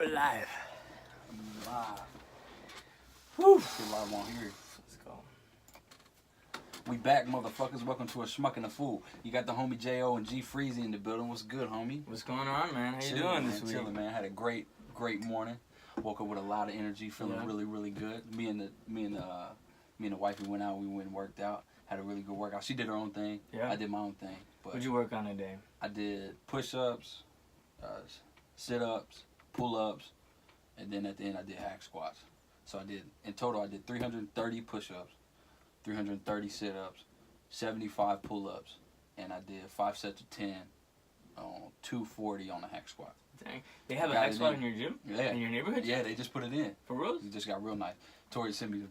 We're live. Live. Whew. Get live on here. Let's go. We back, motherfuckers. Welcome to a Schmuck and a Fool. You got the homie J.O. and G Freezy in the building. What's good, homie? What's going on, man? How you Chilling, doing man. this week? Chilling, man. Had a great morning. Woke up with a lot of energy, feeling really good. Me and the wifey went out. We went and worked out. Had a really good workout. She did her own thing. Yeah. I did my own thing. But What'd you work on today? I did push-ups, sit-ups, pull-ups, and then at the end I did hack squats. So in total I did 330 push-ups, 330 sit-ups, 75 pull-ups, and I did 5 sets of 10 on 240 on the hack squat. Dang. They have a hack squat in your gym? Yeah. In your neighborhood? Yeah, they just put it in. For real? It just got real nice. Tori sent me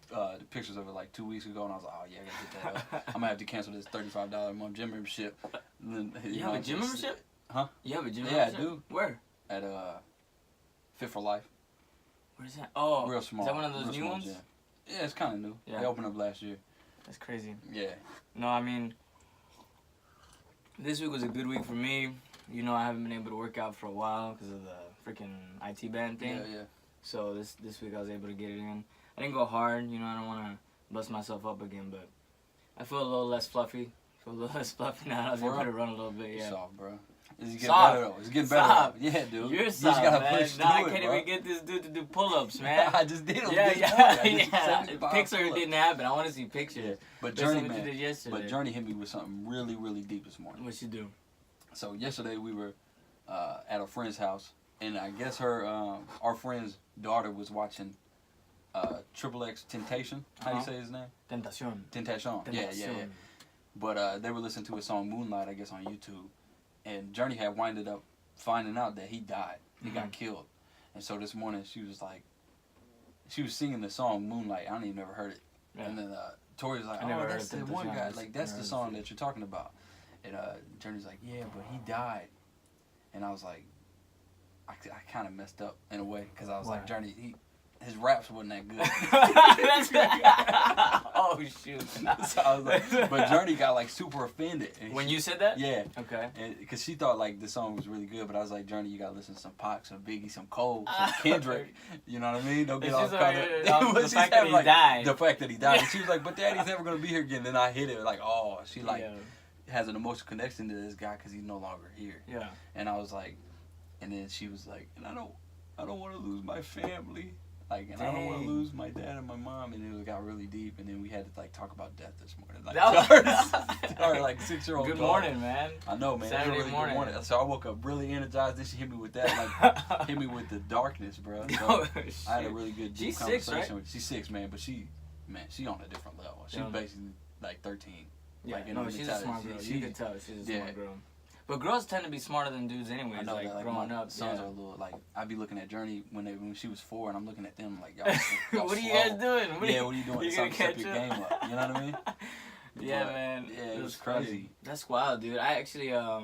the pictures of it like 2 weeks ago, and I was like, oh yeah, I gotta hit that up. I'm gonna have to cancel this $35 a month gym membership. You have a gym membership? Huh? You have a gym Yeah, membership? I do. Where? At Fit for Life. Where's that? Oh, Real small. Is that one of those real new small ones? Gym. Yeah, it's kind of new. Yeah. They opened up last year. That's crazy. Yeah. No, I mean, this week was a good week for me. You know, I haven't been able to work out for a while because of the freaking IT band thing. Yeah. So this week I was able to get it in. I didn't go hard, you know, I don't want to bust myself up again, but I feel a little less fluffy. I now. I was able to run a little bit, yeah. You're soft, bro. It's getting Soft. better, though. It's getting better. Soft. Yeah, dude. You're You just soft, gotta man. push Nah, I through can't it, bro. even get this dude to do pull-ups, man. I just did them. Yeah. Picture didn't happen. I want to see pictures. Yeah. But Based on Journey, what you man. did yesterday. But Journey hit me with something really deep this morning. What you do? So yesterday we were at a friend's house, and I guess our friend's daughter was watching Triple X Temptation. How do you say his name? Tentacion. Tentacion. Yeah. But they were listening to his song Moonlight, I guess, on YouTube. And Journey had winded up finding out that he died. He got killed. And so this morning she was singing the song Moonlight. I don't even never heard it. Yeah. And then Tori was like, oh, that's the one guy. Like, that's the song that you're talking about. And Journey's like, yeah, but he died. And I was like, I kind of messed up in a way. Because I was like, Journey, his raps wasn't that good. Oh, shoot. So I was like, but Journey got like super offended. When you said that? Yeah. Okay. Because she thought like the song was really good, but I was like, Journey, you gotta listen to some Pac, some Biggie, some Cole, some Kendrick. You know what I mean? Don't get all caught up. The fact that he died. The fact that he died. And she was like, but Daddy's never gonna be here again. Then I hit it like, oh, she like has an emotional connection to this guy because he's no longer here. Yeah. And I was like, and then she was like, and I don't want to lose my family. Like, and I don't want to lose my dad and my mom, and it got really deep, and then we had to like talk about death this morning. Like, our like 6-year-old. Good morning, man. I know, man. Saturday really morning. Good morning. So I woke up really energized. Then she hit me with that, like, hit me with the darkness, bro. So Oh, I had a really good deep She's conversation 6, right? with. She's 6, man, but she on a different level. She's basically like 13. Yeah, like, no, she's a smart girl. You can tell she's a smart girl. But girls tend to be smarter than dudes anyways. I know like that, like growing my up. sons are a little like I be looking at Journey when she was 4, and I'm looking at them like y'all. What are you guys doing? What are you doing? You Something catch step your game up. You know what I mean? Yeah, but, man. Yeah, it was crazy. That's wild, dude. I actually I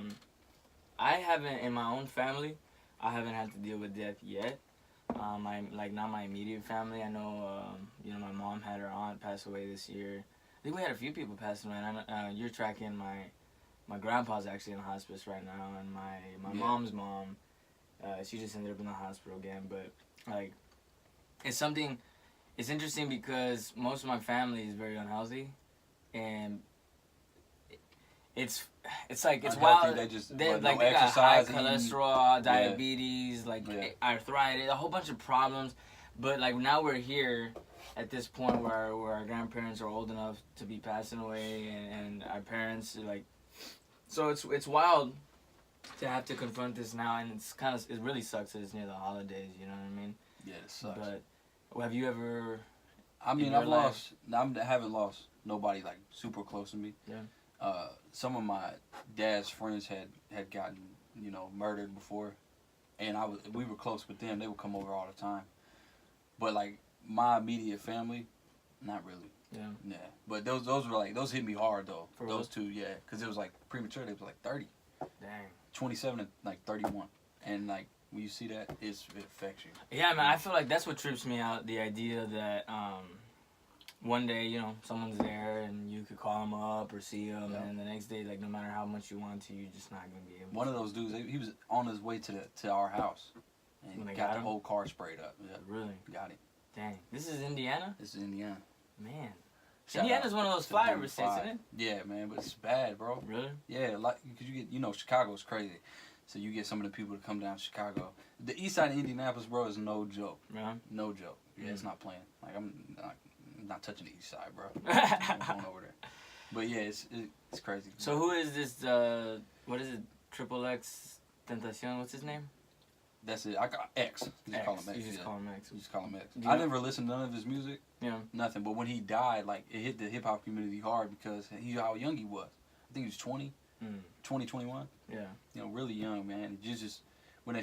haven't in my own family. I haven't had to deal with death yet. Not my immediate family. I know you know, my mom had her aunt pass away this year. I think we had a few people pass away. And you're tracking my grandpa's actually in the hospice right now, and my mom's mom, she just ended up in the hospital again. But like, it's interesting because most of my family is very unhealthy, and it's like it's wild. They got high cholesterol, diabetes, arthritis, a whole bunch of problems. But like now we're here at this point where our grandparents are old enough to be passing away, and our parents are like. So it's wild to have to confront this now, and it really sucks that it's near the holidays. You know what I mean? Yeah, it sucks. But have you ever? I mean, I haven't lost nobody like super close to me. Yeah. Some of my dad's friends had gotten murdered before, and we were close with them. They would come over all the time. But like my immediate family, not really. Yeah. But those hit me hard though. For those two, yeah, because it was like premature. They was like 30. Dang. 27 and like 31, and like when you see that, it affects you. Yeah, man. I feel like that's what trips me out. The idea that one day, someone's there and you could call them up or see them, and the next day, like no matter how much you want to, you're just not gonna be able. One of those dudes, he was on his way to our house, and got the him? whole car sprayed up. Yeah, Really? got him. Dang. This is Indiana? This is Indiana. Man. Shout Indiana's out one of those to the flyover states, 105. isn't it? Yeah, man, but it's bad, bro. Really? Yeah, like, because you get, Chicago's crazy. So you get some of the people to come down to Chicago. The east side of Indianapolis, bro, is no joke. Yeah. No joke. Yeah, it's not playing. Like, I'm not touching the east side, bro. I'm going over there. But yeah, it's crazy. So who is this, what is it, Triple X Tentacion? What's his name? That's it. I got X. You just call him X. You just call him X. You just call him X. Do you I know- never listened to none of his music. Yeah. Nothing. But when he died, like, it hit the hip-hop community hard because how young he was. I think he was 20, 21. Yeah. Really young, man. You just when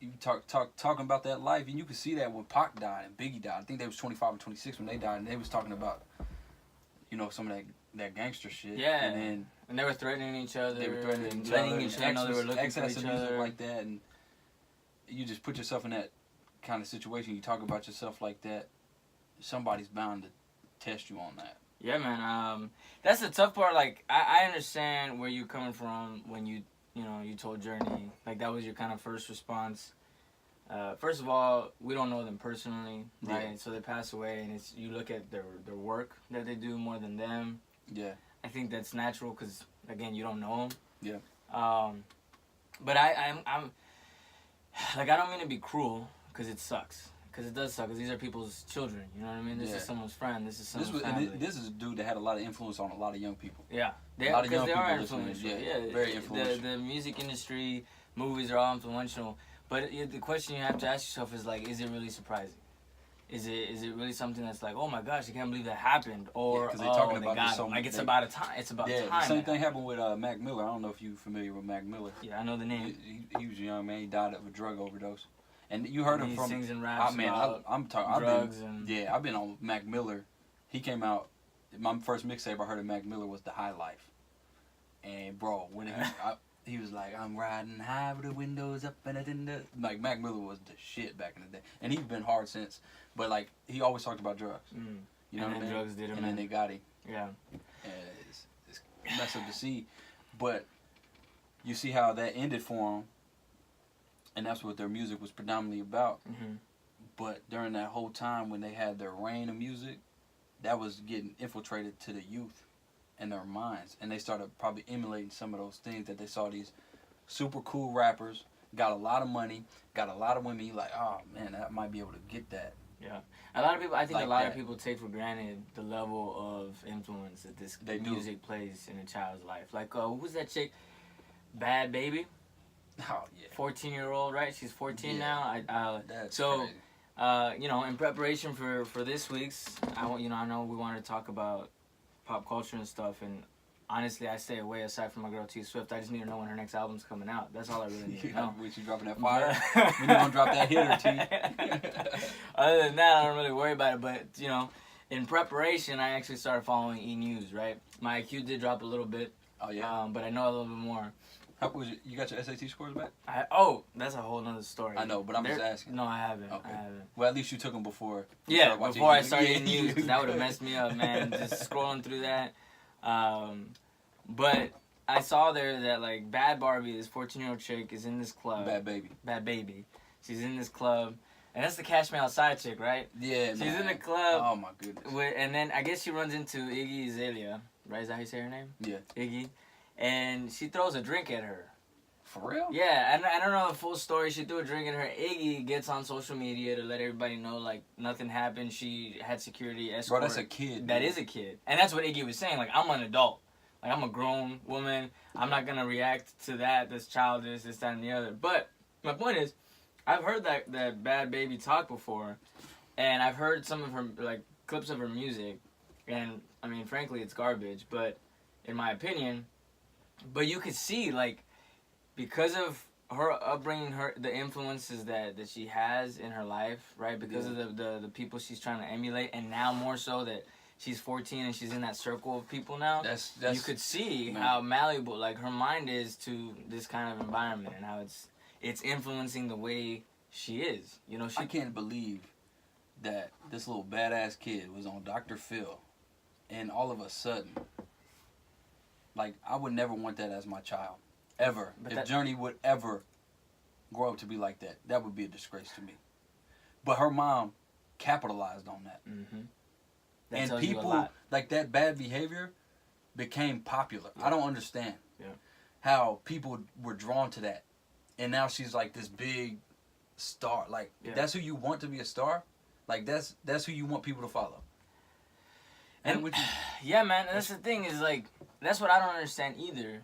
you talking about that life, and you could see that when Pac died and Biggie died. I think they was 25 and 26 when they died, and they was talking about, some of that gangster shit. Yeah. And then they were threatening each other. they were threatening and each letting other. each other know they were looking for excess each of music other. like that, and you just put yourself in that kind of situation. You talk about yourself like that, somebody's bound to test you on that. Yeah, man. That's the tough part. Like, I understand where you're coming from when you told Journey. Like, that was your kind of first response. First of all, we don't know them personally, right? Yeah. So they pass away, and you look at their work that they do more than them. Yeah. I think that's natural because, again, you don't know them. Yeah. But I'm like, I don't mean to be cruel because it sucks. Because it does suck, because these are people's children, you know what I mean? This is someone's friend, this is someone's family. This is a dude that had a lot of influence on a lot of young people. Yeah, a lot of young they people are listening. influential. Yeah, very influential. The music industry, movies are all influential. But the question you have to ask yourself is, like, is it really surprising? Is it really something that's like, oh my gosh, I can't believe that happened? Or, they're talking they about got this him. so Like, it's they- about time. It's about Yeah, time. the same thing happened with Mac Miller. I don't know if you're familiar with Mac Miller. Yeah, I know the name. He was a young man. He died of a drug overdose. And you heard him He from... sings and raps about I'm talking... drugs I've been on Mac Miller. He came out... My first mixtape I heard of Mac Miller was The High Life. And, bro, when he was like, I'm riding high with the windows up and the... Like, Mac Miller was the shit back in the day. And he's been hard since. But, like, he always talked about drugs. You know what I mean? Drugs did him and then in. they got him. Yeah. And it's messed up to see. But you see how that ended for him. And that's what their music was predominantly about. Mm-hmm. But during that whole time when they had their reign of music, that was getting infiltrated to the youth and their minds. And they started probably emulating some of those things that they saw these super cool rappers, got a lot of money, got a lot of women. You're like, oh, man, I might be able to get that. Yeah. A lot of people, I think Like a lot that. of people take for granted the level of influence that this They do. music plays in a child's life. Like, who's that chick? Bad Baby? Oh, yeah. 14-year-old, right? She's 14 Yeah. now. That's so, crazy. in preparation for this week's, I know we wanted to talk about pop culture and stuff, and honestly, I stay away aside from my girl T Swift. I just need to know when her next album's coming out. That's all I really need to know. When she dropping that fire, when you gonna drop that hitter, T? Other than that, I don't really worry about it. But, in preparation, I actually started following E-News, right? My IQ did drop a little bit, Oh, yeah. but I know a little bit more. How was you got your SAT scores back? That's a whole nother story. I know, but I'm just asking. No, I haven't. Okay. I haven't. Well, at least you took them before. Yeah, before I started Yeah. news, because that would have messed me up, man. Just scrolling through that. But I saw there that, like, Bad Barbie, this 14-year-old chick, is in this club. Bad Baby. Bad Baby. She's in this club. And that's the Cash Me Outside chick, right? Yeah, She's man. in the club. Oh, my goodness. And then I guess she runs into Iggy Azalea. Right? Is that how you say her name? Yeah. Iggy. And she throws a drink at her. For real? Yeah, and I don't know the full story. She threw a drink at her. Iggy gets on social media to let everybody know, like, nothing happened. She had security escort. Bro, that's a kid. That dude. is a kid. And that's what Iggy was saying. Like, I'm an adult. Like, I'm a grown woman. I'm not going to react to that. That's childish, this, that, and the other. But my point is, I've heard that Bad Baby talk before. And I've heard some of her, like, clips of her music. And, I mean, frankly, it's garbage. But, in my opinion, but you could see, like, because of her upbringing, the influences that she has in her life, right? Because of the people she's trying to emulate, and now more so that she's 14 and she's in that circle of people now. That's you could see man. how malleable, like, her mind is to this kind of environment, and how it's influencing the way she is. I can't believe that this little badass kid was on Dr. Phil, and all of a sudden, like, I would never want that as my child. Ever. But if Journey would ever grow up to be like that, that would be a disgrace to me. but her mom capitalized on that. Mm-hmm. That And tells you a people, lot. like, that bad behavior became popular. Yeah. I don't understand how people were drawn to that. And now she's like this big star. Like, that's who you want to be a star? Like, that's who you want people to follow. And yeah, man, that's the thing is, like, that's what I don't understand either,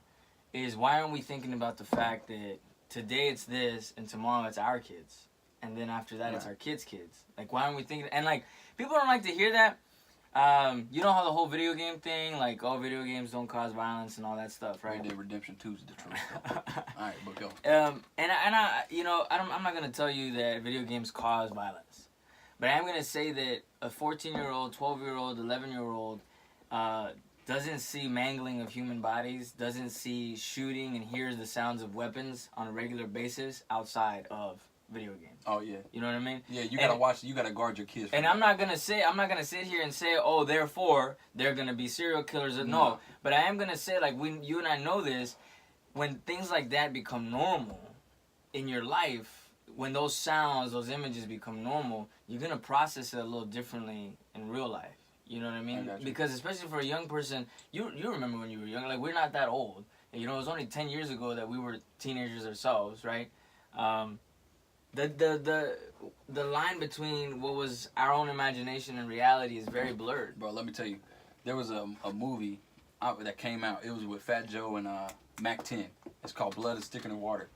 is why aren't we thinking about the fact that today it's this and tomorrow it's our kids, and then after that it's our kids' kids? Like, why aren't we thinking? And, like, people don't like to hear that. You know how the whole video game thing, like, oh, video games don't cause violence and all that stuff, right? Red Dead Redemption 2 is the truth. All right, but go. And I, you know, I'm not gonna tell you that video games cause violence. But I am going to say that a 14-year-old, 12-year-old, 11-year-old doesn't see mangling of human bodies, doesn't see shooting and hears the sounds of weapons on a regular basis outside of video games. Oh, yeah. You know what I mean? Yeah, you got to watch, you got to guard your kids. And I'm not going to sit here and say, oh, therefore, they're going to be serial killers. No. But I am going to say, like, when you and I know this, when things like that become normal in your life, when those sounds, those images become normal, you're going to process it a little differently in real life. You know what I mean? Because especially for a young person, you remember when you were young, like, we're not that old. And, you know, it was only 10 years ago that we were teenagers ourselves, right? The line between what was our own imagination and reality is very blurred. Bro, let me tell you, there was a movie that came out. It was with Fat Joe and Mac 10. It's called Blood is Thicker Than Water.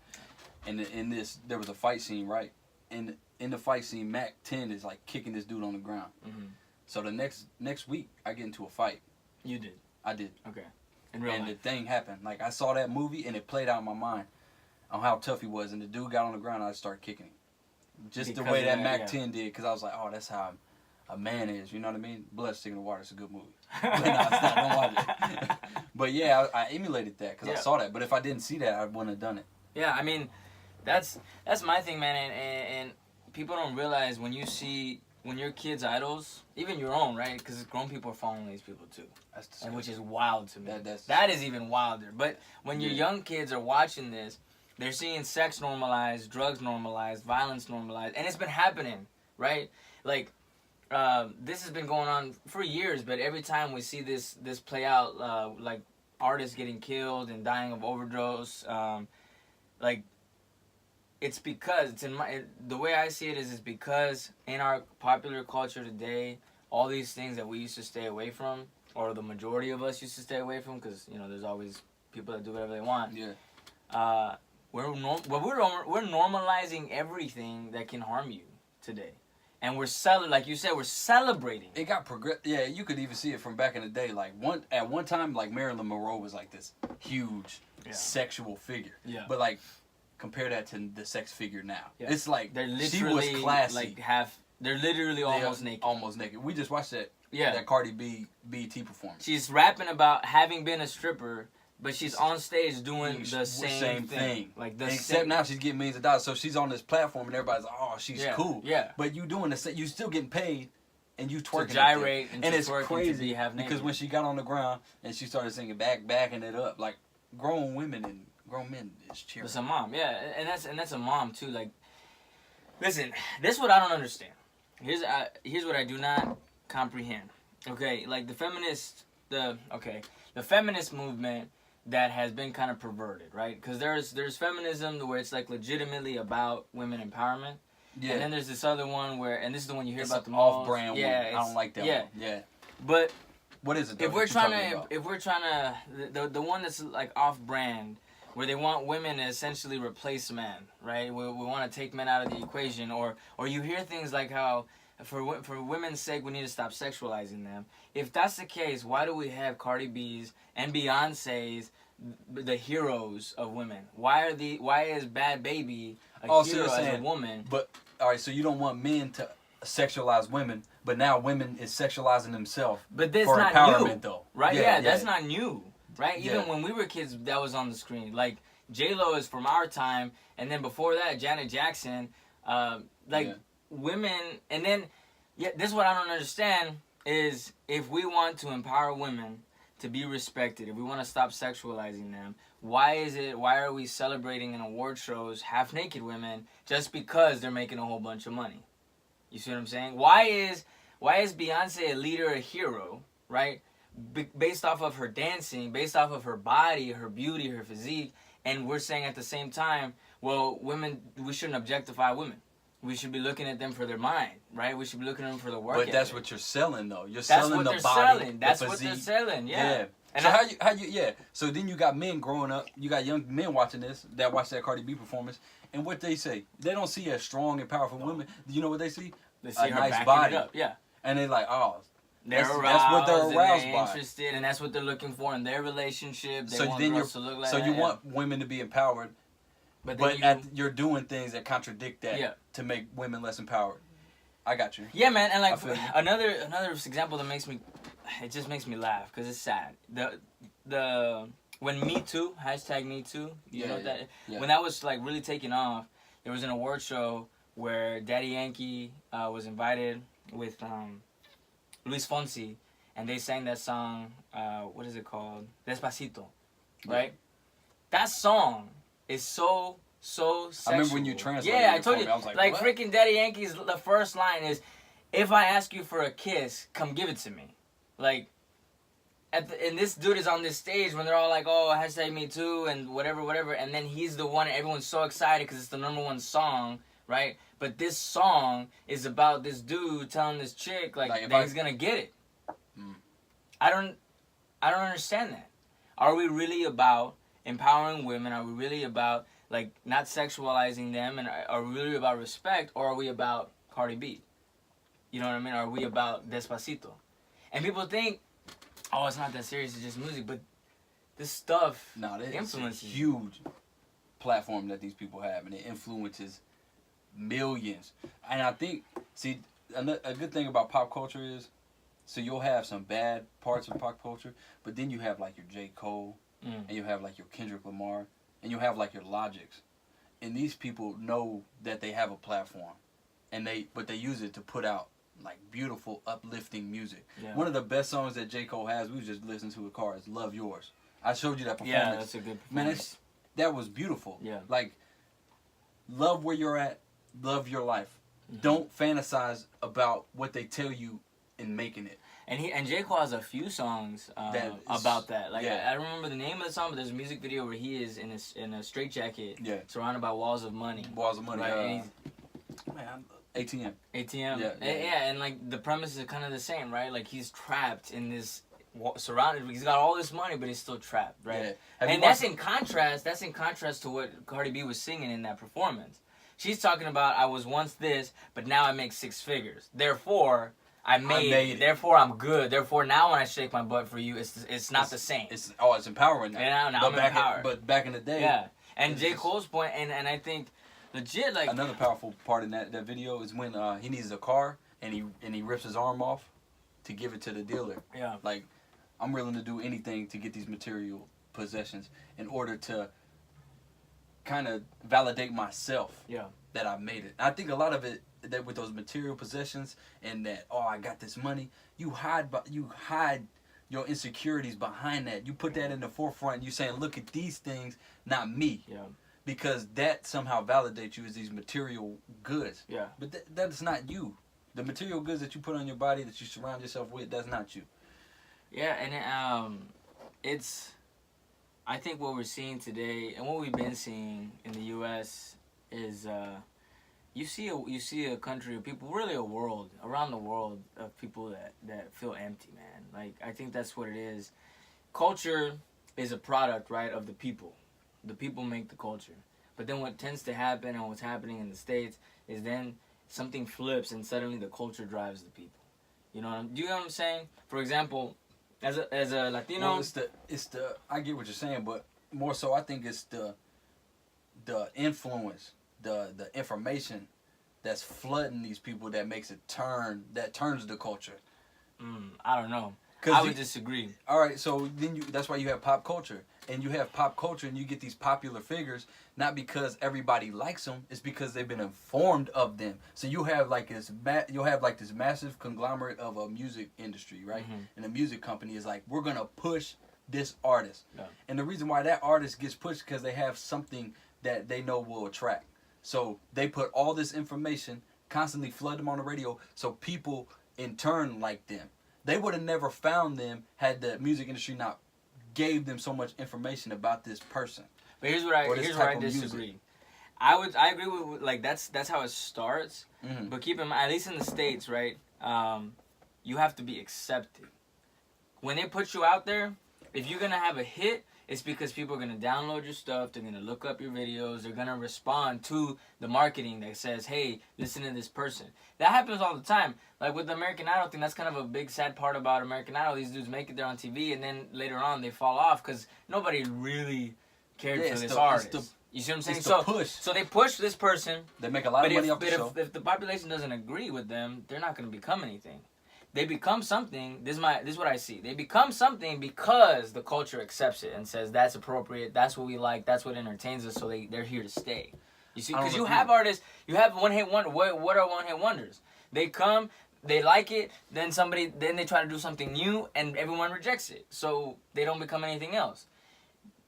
And in this, there was a fight scene, right? And in the fight scene, Mac 10 is, like, kicking this dude on the ground. Mm-hmm. So the next week, I get into a fight. You did? I did. Okay. In real life. And the thing happened. Like, I saw that movie, and it played out in my mind on how tough he was. And the dude got on the ground, and I started kicking him. Just because the way that Mac 10 did, because I was like, oh, that's how a man is. You know what I mean? Blood Sticking in the Water is a good movie. But no, it's not. Don't watch it. But, yeah, I emulated that because I saw that. But if I didn't see that, I wouldn't have done it. Yeah, I mean... That's my thing, man, and people don't realize when your kids' idols, even your own, right? Because grown people are following these people too, and which is wild to me. That is even wilder. But when your young kids are watching this, they're seeing sex normalized, drugs normalized, violence normalized, and it's been happening, right? Like, this has been going on for years, but every time we see this play out, like artists getting killed and dying of overdose, like. It's because the way I see it is it's because in our popular culture today, all these things that we used to stay away from, or the majority of us used to stay away from, because, you know, there's always people that do whatever they want. Yeah. We're normalizing everything that can harm you today, and like you said, we're celebrating. It got Yeah, you could even see it from back in the day. Like at one time, like Marilyn Monroe was like this huge sexual figure. Yeah. But like. Compare that to the sex figure now. Yeah. It's like she was classy. Like they're literally almost naked. Almost naked. We just watched that. Yeah. That Cardi B BET performance. She's rapping about having been a stripper, but she's on stage doing the same thing. Like except now she's getting millions of dollars, so she's on this platform and everybody's like, oh, she's cool. Yeah. But you doing the you still getting paid, and you twerking. To gyrate and it's crazy to be half naked. Because when she got on the ground and she started singing backing it up, like grown women and grown men is cheering. It's a mom, yeah, and that's a mom too. Like, listen, this is what I don't understand. Here's what I do not comprehend. Okay, like the feminist movement that has been kind of perverted, right? Because there's feminism where it's like legitimately about women empowerment. Yeah. And then there's this other one and this is the one you hear about the most. Off-brand one. I don't like that one. Yeah. But what is it? Though, if we're trying to the one that's like off-brand, where they want women to essentially replace men, right? We want to take men out of the equation, or you hear things like how for women's sake we need to stop sexualizing them. If that's the case, why do we have Cardi B's and Beyonce's the heroes of women? Why is Bad Baby a hero as a woman? But all right, so you don't want men to sexualize women, but now women is sexualizing themselves. But that's not empowerment, new, though, right? Yeah, that's not new. Right? Even when we were kids, that was on the screen. Like, J-Lo is from our time, and then before that, Janet Jackson. Women, and then, this is what I don't understand, is if we want to empower women to be respected, if we want to stop sexualizing them, why are we celebrating in award shows half-naked women just because they're making a whole bunch of money? You see what I'm saying? Why is Beyonce a leader, a hero, right? Based off of her dancing, based off of her body, her beauty, her physique, and we're saying at the same time, well, women, we shouldn't objectify women. We should be looking at them for their mind, right? We should be looking at them for the work. But that's what you're selling, though. You're that's selling what the they're body, selling. the That's physique. what they're selling. Yeah. And so how you yeah. So then you got men growing up. You got young men watching this that watch that Cardi B performance, and what they say, they don't see as strong and powerful women. You know what they see? They see a her nice backing body. it up. Yeah. And they're like, oh, They're that's aroused, what they're aroused and by. they're interested, and that's what they're looking for in their relationship. They So want then girls to look like so that. you want women to be empowered, but you're doing things that contradict that to make women less empowered. I got you. Yeah, man, and like another example that it just makes me laugh because it's sad. The when Me Too #Me Too, you know that when that was like really taking off, there was an award show where Daddy Yankee was invited with Luis Fonsi, and they sang that song. What is it called? Despacito, right? That song is so sexual. I remember when you translated. Yeah, I told you. I was like what? Freaking Daddy Yankee's the first line is, "If I ask you for a kiss, come give it to me." Like, and this dude is on this stage when they're all like, "Oh, #Me Too" and whatever, and then he's the one, and everyone's so excited because it's the #1 song, right? But this song is about this dude telling this chick that he's gonna get it. I don't understand that. Are we really about empowering women? Are we really about not sexualizing them? And are we really about respect, or are we about Cardi B? You know what I mean? Are we about Despacito? And people think, oh, it's not that serious, it's just music. But this stuff influences. It's a huge platform that these people have, and it influences millions. And I think, a good thing about pop culture is, so you'll have some bad parts of pop culture, but then you have your J. Cole, and you have your Kendrick Lamar, and you have your Logics. And these people know that they have a platform, but they use it to put out beautiful, uplifting music. Yeah. One of the best songs that J. Cole has, we was just listening to a car, is Love Yours. I showed you that performance. Yeah, that's a good performance. Man, that was beautiful. Yeah. Love where you're at, love your life. Mm-hmm. Don't fantasize about what they tell you in making it. And J. Cole has a few songs about that. I don't remember the name of the song, but there's a music video where he is in a straitjacket, surrounded by walls of money. Walls of money. Right? ATM. Yeah, and the premise is kind of the same, right? He's trapped in this surrounded. He's got all this money, but he's still trapped, right? Yeah. And that's in contrast. That's in contrast to what Cardi B was singing in that performance. She's talking about, I was once this, but now I make 6 figures. Therefore, I made it. Therefore, I'm good. Therefore, now when I shake my butt for you, it's not the same. It's empowering now. Yeah, now I'm empowered. But back in the day, And J. Cole's point, and I think legit another powerful part in that video is when he needs a car and he rips his arm off to give it to the dealer. Yeah. I'm willing to do anything to get these material possessions in order to kind of validate myself. Yeah. That I made it. I think a lot of it, that with those material possessions and that, oh, I got this money, you hide your insecurities behind that. You put that in the forefront. You saying, look at these things, not me. Yeah. Because that somehow validates you as these material goods. Yeah. But that's not you. The material goods that you put on your body, that you surround yourself with, that's not you. Yeah, and I think what we're seeing today, and what we've been seeing in the U.S. is you see a country of people, really a world, around the world, of people that feel empty, man. I think that's what it is. Culture is a product, right, of the people. The people make the culture. But then what tends to happen, and what's happening in the States, is then something flips and suddenly the culture drives the people. Do you know what I'm saying? For example, as a Latino, well, it's the I get what you're saying, but more so I think it's the influence, the information that's flooding these people that makes it turns the culture. I don't know. I would disagree. All right, so then that's why you have pop culture. And you have pop culture and you get these popular figures, not because everybody likes them, it's because they've been informed of them. So you have this massive conglomerate of a music industry, right? Mm-hmm. And the music company is like, we're going to push this artist. Yeah. And the reason why that artist gets pushed is because they have something that they know will attract. So they put all this information constantly flood them on the radio, so people in turn like them. They would have never found them had the music industry not gave them so much information about this person. But here's where I disagree. I agree with like that's how it starts. Mm-hmm. But keep in mind, at least in the States, right? You have to be accepted. When they put you out there, if you're gonna have a hit, it's because people are gonna download your stuff. They're gonna look up your videos. They're gonna respond to the marketing that says, "Hey, listen to this person." That happens all the time. Like with the American Idol thing, that's kind of a big sad part about American Idol. These dudes make it there on TV, and then later on they fall off because nobody really cared for this artist. You see what I'm saying? So they push this person. They make a lot of money off the show. If the population doesn't agree with them, they're not going to become anything. They become something. This is what I see. They become something because the culture accepts it and says that's appropriate. That's what we like. That's what entertains us. So they're here to stay. You see, because you have artists. You have one-hit wonder. What are one-hit wonders? They come. They like it. Then they try to do something new, and everyone rejects it. So they don't become anything else.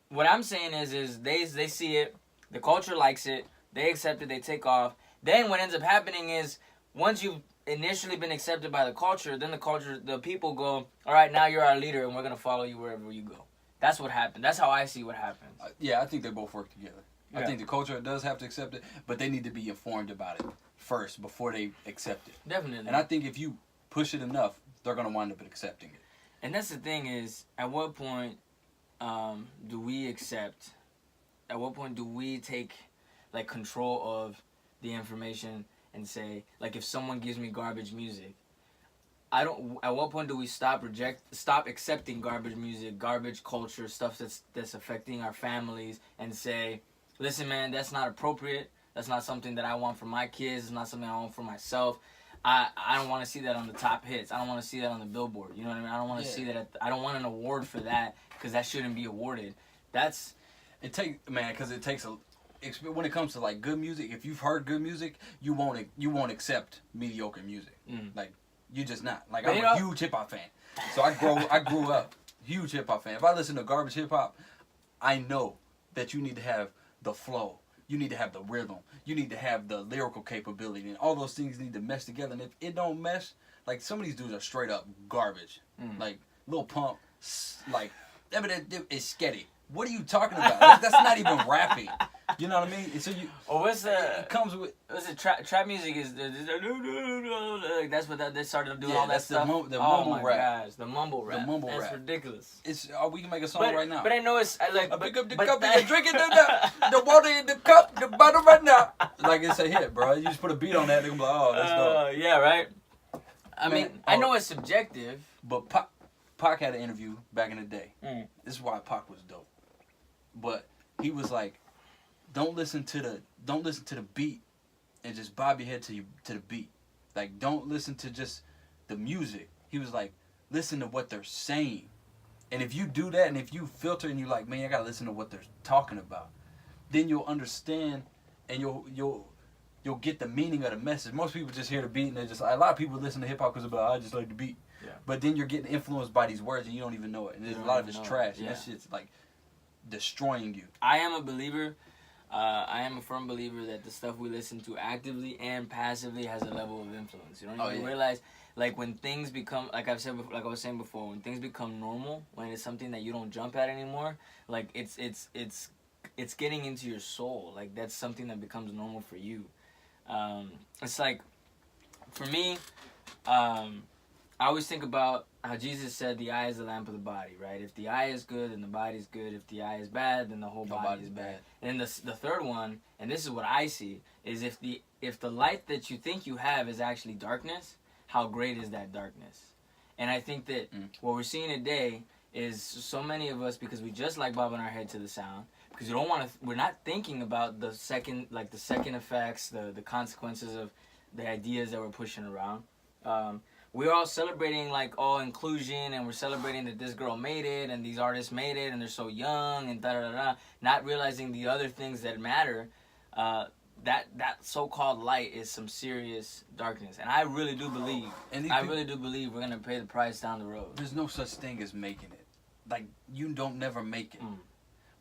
What I'm saying is they see it, the culture likes it, they accept it, they take off. Then what ends up happening is once you've initially been accepted by the culture, then the people go, all right, now you're our leader and we're going to follow you wherever you go. That's what happened. That's how I see what happens. Yeah, I think they both work together. Yeah. I think the culture does have to accept it, but they need to be informed about it first before they accept it. Definitely. And I think if you push it enough, they're going to wind up accepting it. And that's the thing is, at what point do we accept? At what point do we take like control of the information and say, like, if someone gives me garbage music, I don't. At what point do we stop accepting garbage music, garbage culture, stuff that's affecting our families, and say, listen, man, that's not appropriate. That's not something that I want for my kids. It's not something I want for myself. I don't want to see that on the top hits. I don't want to see that on the billboard. You know what I mean? I don't want to see that. I don't want an award for that because that shouldn't be awarded. Because it takes a. When it comes to like good music, if you've heard good music, you won't accept mediocre music. Like you're just not. Like I'm a huge hip hop fan, so I grew up huge hip hop fan. If I listen to garbage hip hop, I know that you need to have the flow. You need to have the rhythm. You need to have the lyrical capability. And all those things need to mesh together. And if it don't mesh, like some of these dudes are straight up garbage. Like Lil Pump, like, it's sketty. What are you talking about? That's not even rapping. You know what I mean? So it comes with... Trap music is... That's what they started doing all that stuff. The mumble rap. Gosh, the mumble rap. That's ridiculous. We can make a song right now. But I know it's... I pick up the cup and drink it. The water in the cup, the bottle right now. Like it's a hit, bro. You just put a beat on that, they're going to be like, oh, that's dope. Yeah, right? I know it's subjective. But Pac had an interview back in the day. This is why Pac was dope. But he was like, don't listen to the beat and just bob your head to the beat. Like, don't listen to just the music. He was like, listen to what they're saying. And if you do that, and if you filter and you're like, man, I gotta listen to what they're talking about, then you'll understand and you'll get the meaning of the message. Most people just hear the beat and they're just like, a lot of people listen to hip hop because I just like the beat. Yeah. But then you're getting influenced by these words and you don't even know it. And there's a lot of it's trash. And that shit's like destroying you. I am a believer. I am a firm believer that the stuff we listen to actively and passively has a level of influence. You don't even realize, like, when things become, like I was saying before, when things become normal, when it's something that you don't jump at anymore, like it's getting into your soul. Like that's something that becomes normal for you. It's like, for me, I always think about how Jesus said the eye is the lamp of the body, right? If the eye is good, then the body is good. If the eye is bad, then the whole body is bad. And then the third one, and this is what I see, is if the light that you think you have is actually darkness, how great is that darkness? And I think that what we're seeing today is so many of us, because we just like bobbing our head to the sound, because we're not thinking about the second effects, the consequences of the ideas that we're pushing around. We're all celebrating like inclusion, and we're celebrating that this girl made it and these artists made it and they're so young and da-da-da-da, not realizing the other things that matter. That so-called light is some serious darkness. And I really do believe, we're going to pay the price down the road. There's no such thing as making it. Like, you don't never make it.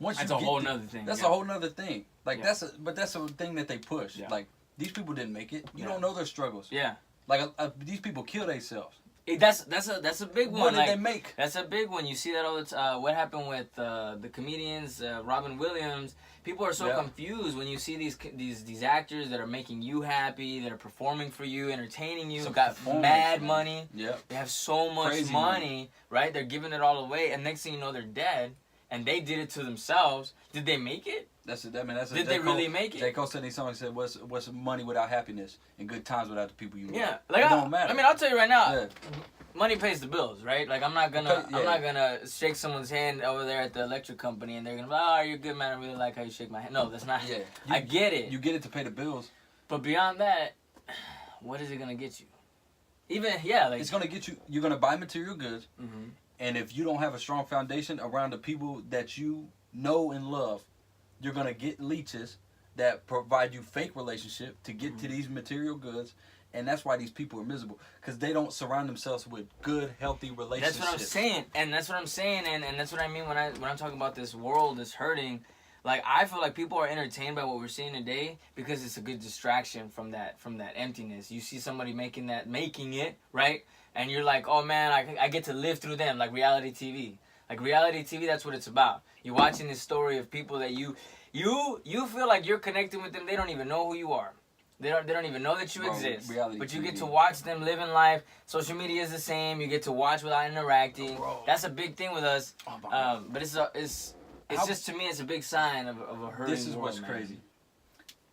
That's a whole nother thing. That's a whole nother thing. Like, that's a thing that they push. Yeah. Like, These people didn't make it. You Yeah. don't know their struggles. Yeah. Like these people kill themselves. That's a big one. What did like, they make? That's a big one. You see that all the time. What happened with the comedians, Robin Williams? People are so confused when you see these actors that are making you happy, that are performing for you, entertaining you, got mad money. Yeah. They have so much money, right? They're giving it all away, and next thing you know, they're dead, and they did it to themselves. Did they make it? Did they really make it? J. Cole said somebody said, "What's money without happiness and good times without the people you love?" Yeah, like it don't matter. I mean, I'll tell you right now, money pays the bills, right? Like I'm not gonna shake someone's hand over there at the electric company and they're gonna be, "Oh, you're a good man. I really like how you shake my hand." No, that's not. Yeah, I get it. You get it to pay the bills, but beyond that, what is it gonna get you? Like it's gonna get you. You're gonna buy material goods, and if you don't have a strong foundation around the people that you know and love, you're going to get leeches that provide you fake relationship to get to these material goods. And that's why these people are miserable. Because they don't surround themselves with good, healthy relationships. That's what I'm saying. And that's what I'm saying. And that's what I mean when I'm talking about this world is hurting. Like, I feel like people are entertained by what we're seeing today because it's a good distraction from that emptiness. You see somebody making it, right? And you're like, oh, man, I get to live through them, like reality TV. Like, reality TV, that's what it's about. You're watching this story of people that you feel like you're connecting with them. They don't even know who you are. They don't even know that you exist. But you get to watch them living life. Social media is the same. You get to watch without interacting. That's a big thing with us. But it's just, to me, it's a big sign of a hurting world. This is what's crazy.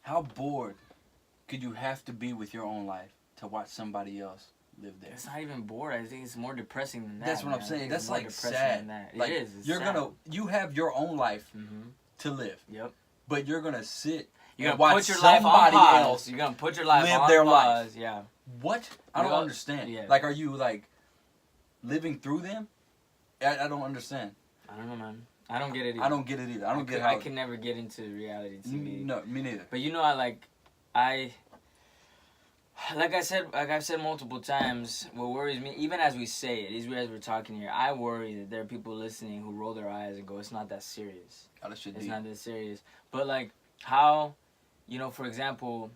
How bored could you have to be with your own life to watch somebody else live there? It's not even bored. I think it's more depressing than that. That's what I'm saying. That's like sad. Like, it is. You have your own life to live. Yep. But you're gonna sit. You're gonna put your life on pause. You're gonna put your life live on their pause. life. Yeah. What? I don't understand. Yeah. Like, are you like living through them? I don't understand. I don't know, man. I don't get it either. I don't get it either. I can never get into reality TV. No, me neither. But you know, like I've said multiple times, what worries me, even as we say it, even as we're talking here, I worry that there are people listening who roll their eyes and go, "It's not that serious." It's not that serious. But like, how, for example,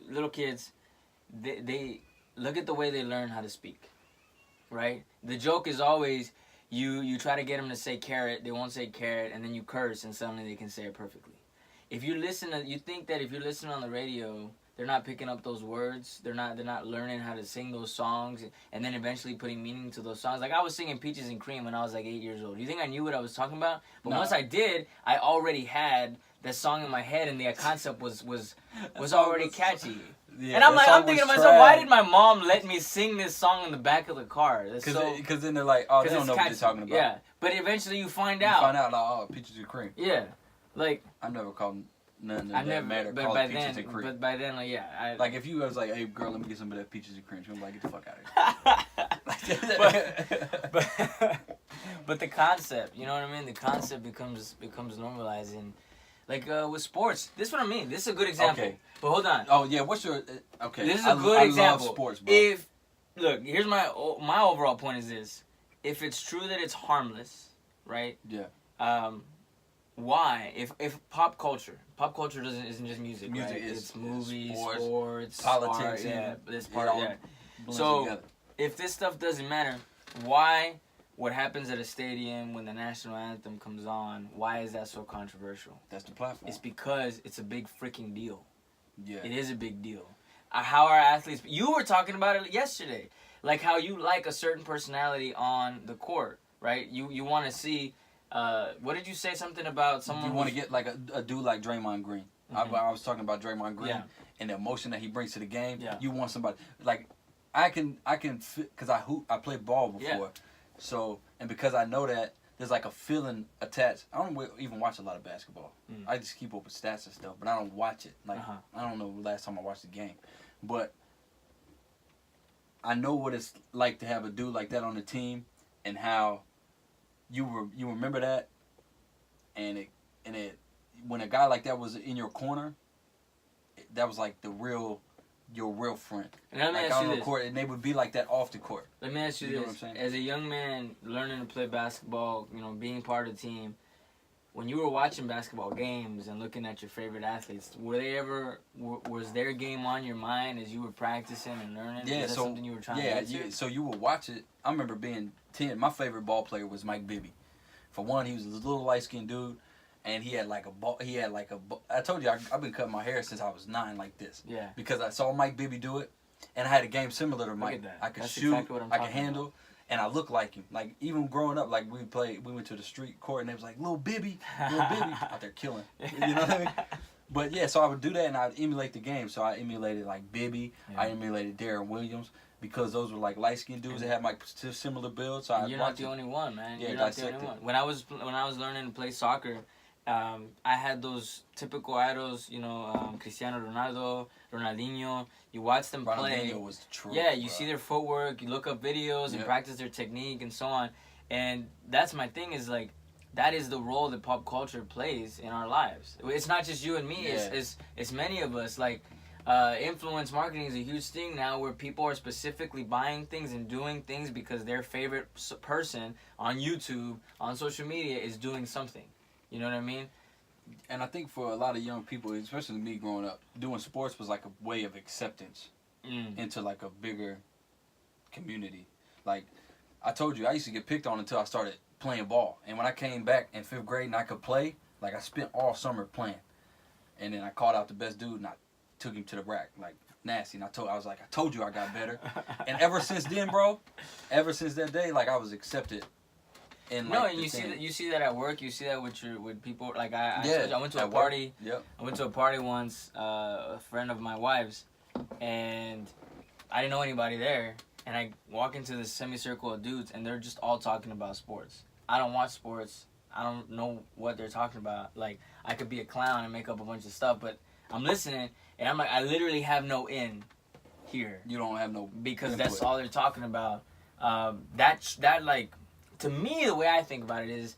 little kids, they look at the way they learn how to speak, right? The joke is always, you try to get them to say carrot, they won't say carrot, and then you curse, and suddenly they can say it perfectly. You think that if you're listening on the radio, they're not picking up those words. They're not learning how to sing those songs and then eventually putting meaning to those songs. Like, I was singing Peaches and Cream when I was like 8 years old. You think I knew what I was talking about? But once I did, I already had that song in my head, and the concept was already catchy. Yeah, and I'm thinking to myself, why did my mom let me sing this song in the back of the car? Because then they're like, oh, they don't know what you're talking about. Yeah, but eventually you find out. Like, oh, Peaches and Cream. Yeah, like I've never called none of I that never, matter. but Call by it Peaches then, and Cream. but by then, like, yeah. Like, if you was like, hey, girl, let me get some of that Peaches and Cream, she'd be like, get the fuck out of here. but the concept, you know what I mean? The concept becomes normalized. And like with sports, this is what I mean. This is a good example. Okay. But hold on. Oh yeah, what's your okay? This is a good example. I love sports, bro. Look, here's my overall point is this: if it's true that it's harmless, right? Yeah. Why? If pop culture isn't just music, right? It's movies, sports, politics, this part, So together. If this stuff doesn't matter, why? What happens at a stadium when the national anthem comes on? Why is that so controversial? That's the platform. It's because it's a big freaking deal. Yeah. It is a big deal. How our athletes... You were talking about it yesterday. Like how you like a certain personality on the court, right? You want to see... what did you say? Something about someone... You want to get like a dude like Draymond Green. Mm-hmm. I was talking about Draymond Green and the emotion that he brings to the game. Yeah. You want somebody... Like, I can because I played ball before. Yeah. So, and because I know that, there's like a feeling attached. I don't even watch a lot of basketball. I just keep up with stats and stuff, but I don't watch it. Like, I don't know the last time I watched the game. But I know what it's like to have a dude like that on the team and how you remember that. And it when a guy like that was in your corner, that was like your real friend. And let me like ask on you the court, and they would be like that off the court. Let me ask you this: as a young man learning to play basketball, being part of the team, when you were watching basketball games and looking at your favorite athletes, was their game on your mind as you were practicing and learning? Yeah, Is that something you were trying to get to? So you would watch it. I remember being 10. My favorite ball player was Mike Bibby. For one, he was a little light-skinned dude, and he had like a ball. I told you, I've been cutting my hair since I was 9 like this. Yeah. Because I saw Mike Bibby do it, and I had a game similar to Mike. Look at that. I could That's shoot, exactly what I'm I could talking handle, about. and I looked like him. Like, even growing up, like, we went to the street court, and they was like, Little Bibby, out there killing. You know what I mean? But, yeah, so I would do that, and I'd emulate the game. So I emulated, like, Bibby. Yeah. I emulated Darren Williams, because those were, like, light-skinned dudes that had, like, similar builds. So you're not the only one, man. Yeah, you're not the only one. When I was learning to play soccer, I had those typical idols, Cristiano Ronaldo, Ronaldinho. You watch them play. Ronaldinho was the truth. Yeah, you see their footwork, you look up videos and practice their technique and so on. And that's my thing is, like, that is the role that pop culture plays in our lives. It's not just you and me. Yeah. It's many of us. Like, influence marketing is a huge thing now where people are specifically buying things and doing things because their favorite person on YouTube, on social media is doing something. You know what I mean? And I think for a lot of young people, especially me growing up, doing sports was like a way of acceptance into like a bigger community. Like, I told you, I used to get picked on until I started playing ball. And when I came back in 5th grade and I could play, like, I spent all summer playing. And then I called out the best dude and I took him to the rack, like, nasty. And I was like, I told you I got better. And ever since then, bro, ever since that day, like, I was accepted. And you see that at work. You see that with people. Like I went to a party. Yep. I went to a party once. A friend of my wife's, and I didn't know anybody there. And I walk into this semicircle of dudes, and they're just all talking about sports. I don't watch sports. I don't know what they're talking about. Like, I could be a clown and make up a bunch of stuff, but I'm listening, and I'm like, I literally have no in here. You don't have no because input. That's all they're talking about. That like. To me, the way I think about it is,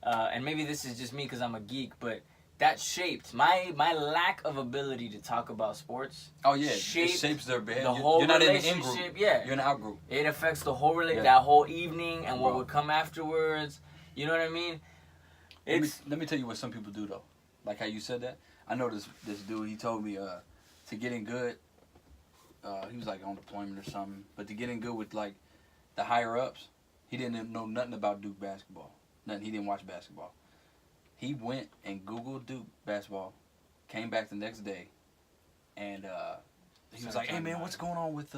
and maybe this is just me because I'm a geek, but that shaped my lack of ability to talk about sports. Oh yeah, it shapes their behavior. The whole You're not in the in group. Yeah, you're in the out group. It affects the whole that whole evening and what would come afterwards. You know what I mean? Let me tell you what some people do though. Like how you said that. I know this dude. He told me to get in good. He was like on deployment or something, but to get in good with like the higher ups. He didn't know nothing about Duke basketball. Nothing. He didn't watch basketball. He went and Googled Duke basketball, came back the next day, and he was like, "Hey man, what's going on with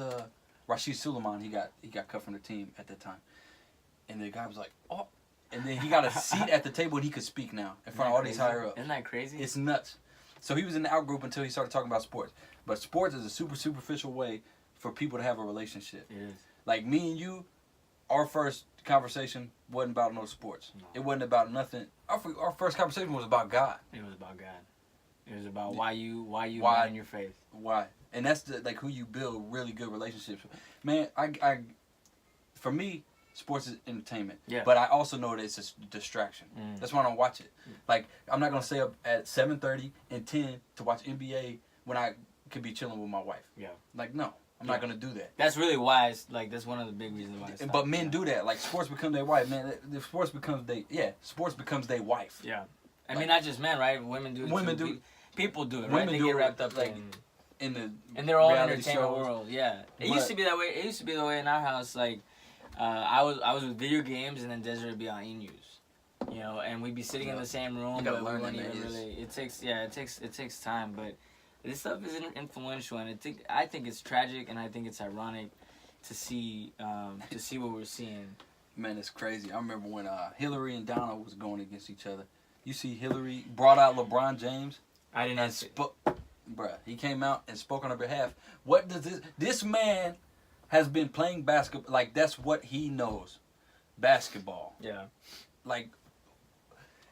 Rashid Suleiman? He got cut from the team at that time." And the guy was like, "Oh," and then he got a seat at the table and he could speak now in front of all these higher ups. Isn't that crazy? It's nuts. So he was in the out group until he started talking about sports. But sports is a super superficial way for people to have a relationship. It is. Like me and you. Our first conversation wasn't about no sports. No. It wasn't about nothing. Our first conversation was about God. It was about God. It was about why you got in your faith. Why? And that's like who you build really good relationships with. Man, I for me, sports is entertainment. Yeah. But I also know that it's a distraction. That's why I don't watch it. Like, I'm not gonna stay up at 7:30 and 10 to watch NBA when I could be chilling with my wife. Yeah. Like, no. I'm not gonna do that. That's really why. That's one of the big reasons why. But men do that. Like sports become their wife. Man, sports becomes their wife. Yeah, I mean not just men, right? Women do it. Women do. People do it. Right? They get wrapped up in their own entertainment world. Yeah, it used to be that way. It used to be the way in our house. Like, I was with video games, and then Desiree would be on E-News. And we'd be sitting in the same room, but we weren't even really. It takes time, but. This stuff is influential, and I think it's tragic, and I think it's ironic to see what we're seeing. Man, it's crazy. I remember when Hillary and Donald was going against each other. You see, Hillary brought out LeBron James. I didn't see. Bruh, he came out and spoke on her behalf. What does this man has been playing basketball? Like, that's what he knows, basketball. Yeah. Like.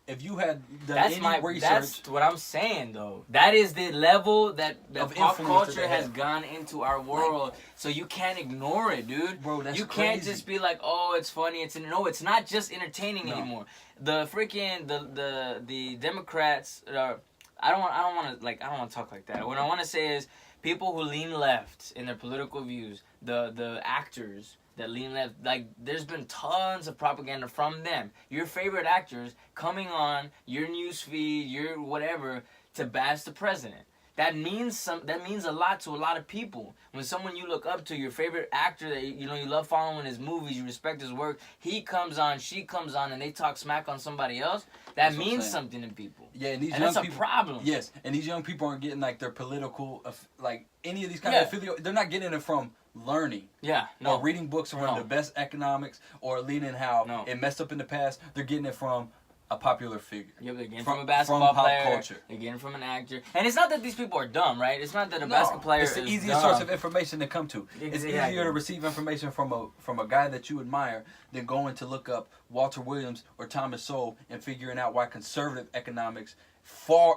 If you had done research... That's what I'm saying, though. That is the level that pop culture has gone into our world. Like, so you can't ignore it, dude. Bro, that's You can't just be like, oh, it's funny. No, it's not just entertaining anymore. The freaking the Democrats. I don't want to talk like that. What I want to say is people who lean left in their political views, the actors that lean left, like, there's been tons of propaganda from them. Your favorite actors coming on your news feed, your whatever, to bash the president. That means a lot to a lot of people. When someone you look up to, your favorite actor that you love following his movies, you respect his work, he comes on, she comes on, and they talk smack on somebody else, that means something to people. Yeah, and these young young that's people, a problem. Yes, and these young people aren't getting like their political, like any of these kind of affiliate. They're not getting it from learning. Yeah, or reading books around the best economics, or learning how it messed up in the past. They're getting it from a popular figure. Yeah, they're getting from a basketball player. Culture. They're getting from an actor. And it's not that these people are dumb, right? It's not that a basketball player is the easiest source of information to come to. Exactly. It's easier to receive information from a guy that you admire than going to look up Walter Williams or Thomas Sowell and figuring out why conservative economics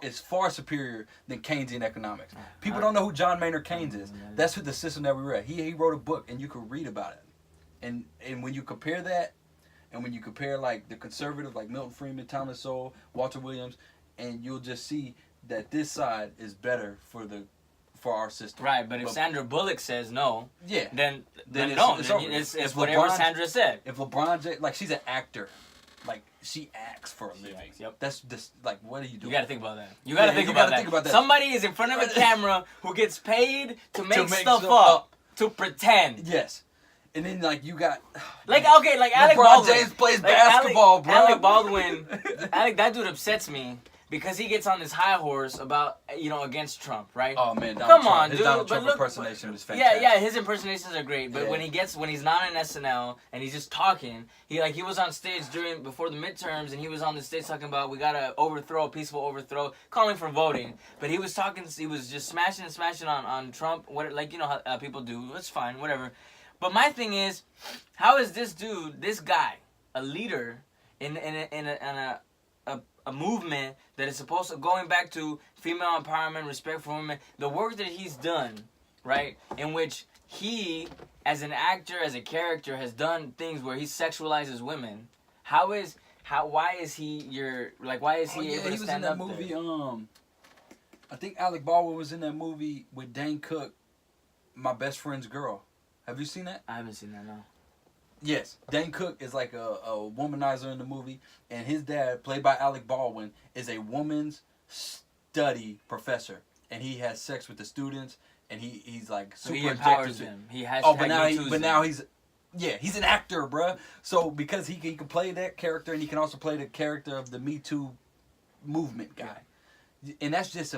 is far superior than Keynesian economics. People don't know who John Maynard Keynes is. That's the system that we read. He wrote a book, and you could read about it. And when you compare that, and when you compare like the conservative, like Milton Friedman, Thomas Sowell, Walter Williams, and you'll just see that this side is better for our system. Right, but if Sandra Bullock says no, then it's whatever LeBron, Sandra said. If LeBron James, like, she's an actor, like she acts for a living. Yep. That's just like, what are you doing? You gotta think about that. You gotta think about that. Somebody is in front of a camera who gets paid to make stuff up, to pretend. Yes. And then, like, you got... Like Alec Baldwin. James plays basketball, bro. Alec Baldwin, that dude upsets me because he gets on this high horse about, against Trump, right? Oh, man. Come on, dude. His Donald Trump impersonation is fantastic. Yeah, his impersonations are great. But when he's not in SNL and he's just talking, he was on stage before the midterms, and he was on the stage talking about we gotta overthrow, peaceful overthrow, calling for voting. But he was just smashing on Trump, how people do. It's fine, whatever. But my thing is, how is this guy, a leader in a movement that is supposed to, going back to female empowerment, respect for women, the work that he's done, right, in which he, as an actor, as a character, has done things where he sexualizes women. Why is he able to stand up there? He was in that movie. I think Alec Baldwin was in that movie with Dane Cook, My Best Friend's Girl. Have you seen that? I haven't seen that, no. Yes. Dane Cook is like a womanizer in the movie, and his dad, played by Alec Baldwin, is a woman's study professor, and he has sex with the students, and he's like super he empowers them. He has he's an actor, bruh. So because he can play that character, and he can also play the character of the Me Too movement guy, and that's just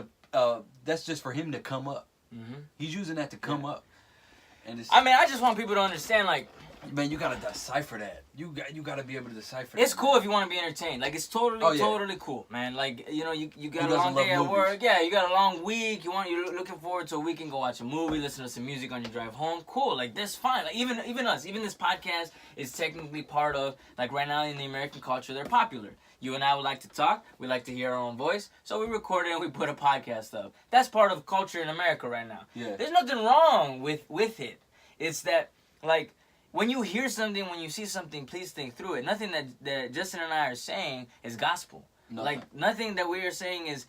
for him to come up. Mm-hmm. He's using that to come up. And I just want people to understand, like, man, you gotta decipher that. You gotta be able to decipher. It's cool if you want to be entertained. Like, it's totally cool, man. Like, you got a long day at work. Yeah, you got a long week. You're looking forward to a week and go watch a movie, listen to some music on your drive home. Cool, like, that's fine. Like, even us, even this podcast is technically part of, like, right now in the American culture, they're popular. You and I would like to talk. We like to hear our own voice. So we record it and we put a podcast up. That's part of culture in America right now. Yeah. There's nothing wrong with it. It's that, like, when you hear something, when you see something, please think through it. Nothing that Justin and I are saying is gospel. No. Like, nothing that we are saying is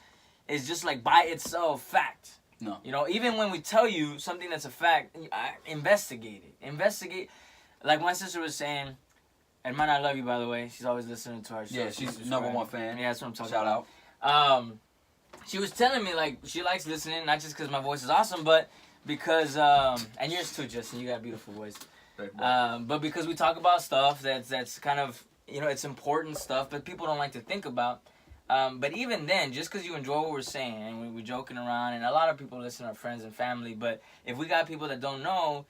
just, like, by itself fact. No. Even when we tell you something that's a fact, investigate it. Investigate. Like my sister was saying, and man, I love you, by the way. She's always listening to our show. Yeah, she's #1 fan. Yeah, that's what I'm talking about. Shout out. She was telling me, like, she likes listening, not just because my voice is awesome, but because, and yours too, Justin, you got a beautiful voice. But because we talk about stuff that's kind of, it's important stuff, but people don't like to think about. But even then, just because you enjoy what we're saying, and we're joking around, and a lot of people listen to our friends and family, but if we got people that don't know,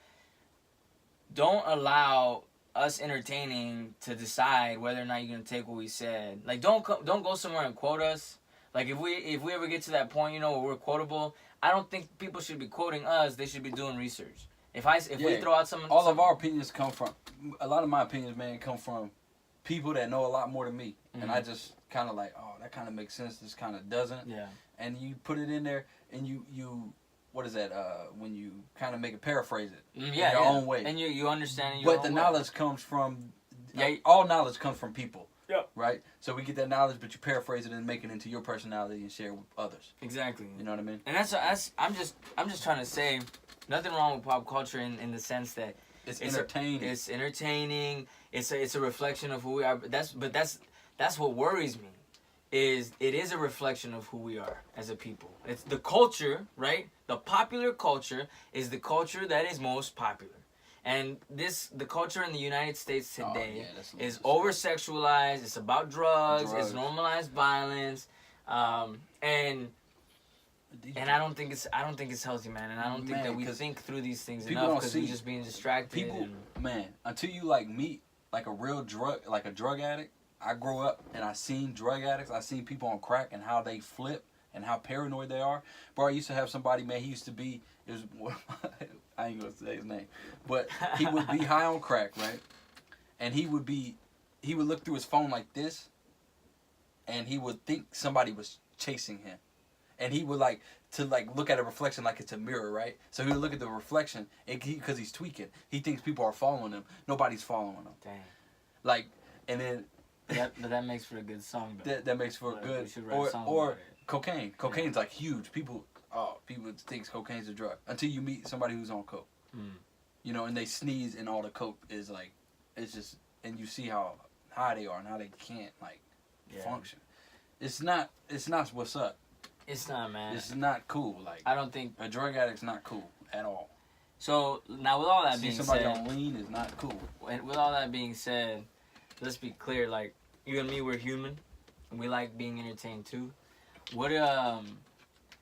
don't allow us entertaining to decide whether or not you're gonna take what we said. Like, don't go somewhere and quote us. Like, if we ever get to that point, where we're quotable, I don't think people should be quoting us. They should be doing research. If we throw out of our opinions come from, a lot of my opinions, man, come from people that know a lot more than me, and I just kind of like, oh, that kind of makes sense. This kind of doesn't. Yeah. And you put it in there, and you what is that? When you kind of make it, paraphrase it in your own way, and you understand. But the knowledge comes from. Yeah. All knowledge comes from people. Yep. right? So we get that knowledge, but you paraphrase it and make it into your personality and share it with others. Exactly. You know what I mean? And that's I'm just trying to say, nothing wrong with pop culture in the sense that It's entertaining. It's entertaining. It's a reflection of who we are. But that's what worries me. It is a reflection of who we are as a people. It's the culture, right? The popular culture is the culture that is most popular. And the culture in the United States today is over-sexualized. It's about drugs. It's normalized violence, and I don't think it's healthy, man. And I don't think that we think through these things enough because we're just being distracted. People, until you like meet like a real drug addict. I grew up and I seen drug addicts. I seen people on crack and how they flip and how paranoid they are. Bro, I used to have somebody, man. He used to be. I ain't gonna say his name, but he would be high on crack, right? And he would look through his phone like this, and he would think somebody was chasing him, and he would look at a reflection like it's a mirror, right? So he would look at the reflection, and because he's tweaking, he thinks people are following him. Nobody's following him. Dang. And then. But that makes for a good song, though. That makes for a good. We should write a song or about it. cocaine. Cocaine's like huge. People think cocaine's a drug until you meet somebody who's on coke. You know, and they sneeze and all the coke is like, it's just, and you see how high they are and how they can't function. It's not what's up. It's not, man. It's not cool. Like, I don't think a drug addict's not cool at all. So now with all that being somebody said, on lean is not cool. With all that being said, let's be clear. Like, you and me, we're human, and we like being entertained too. What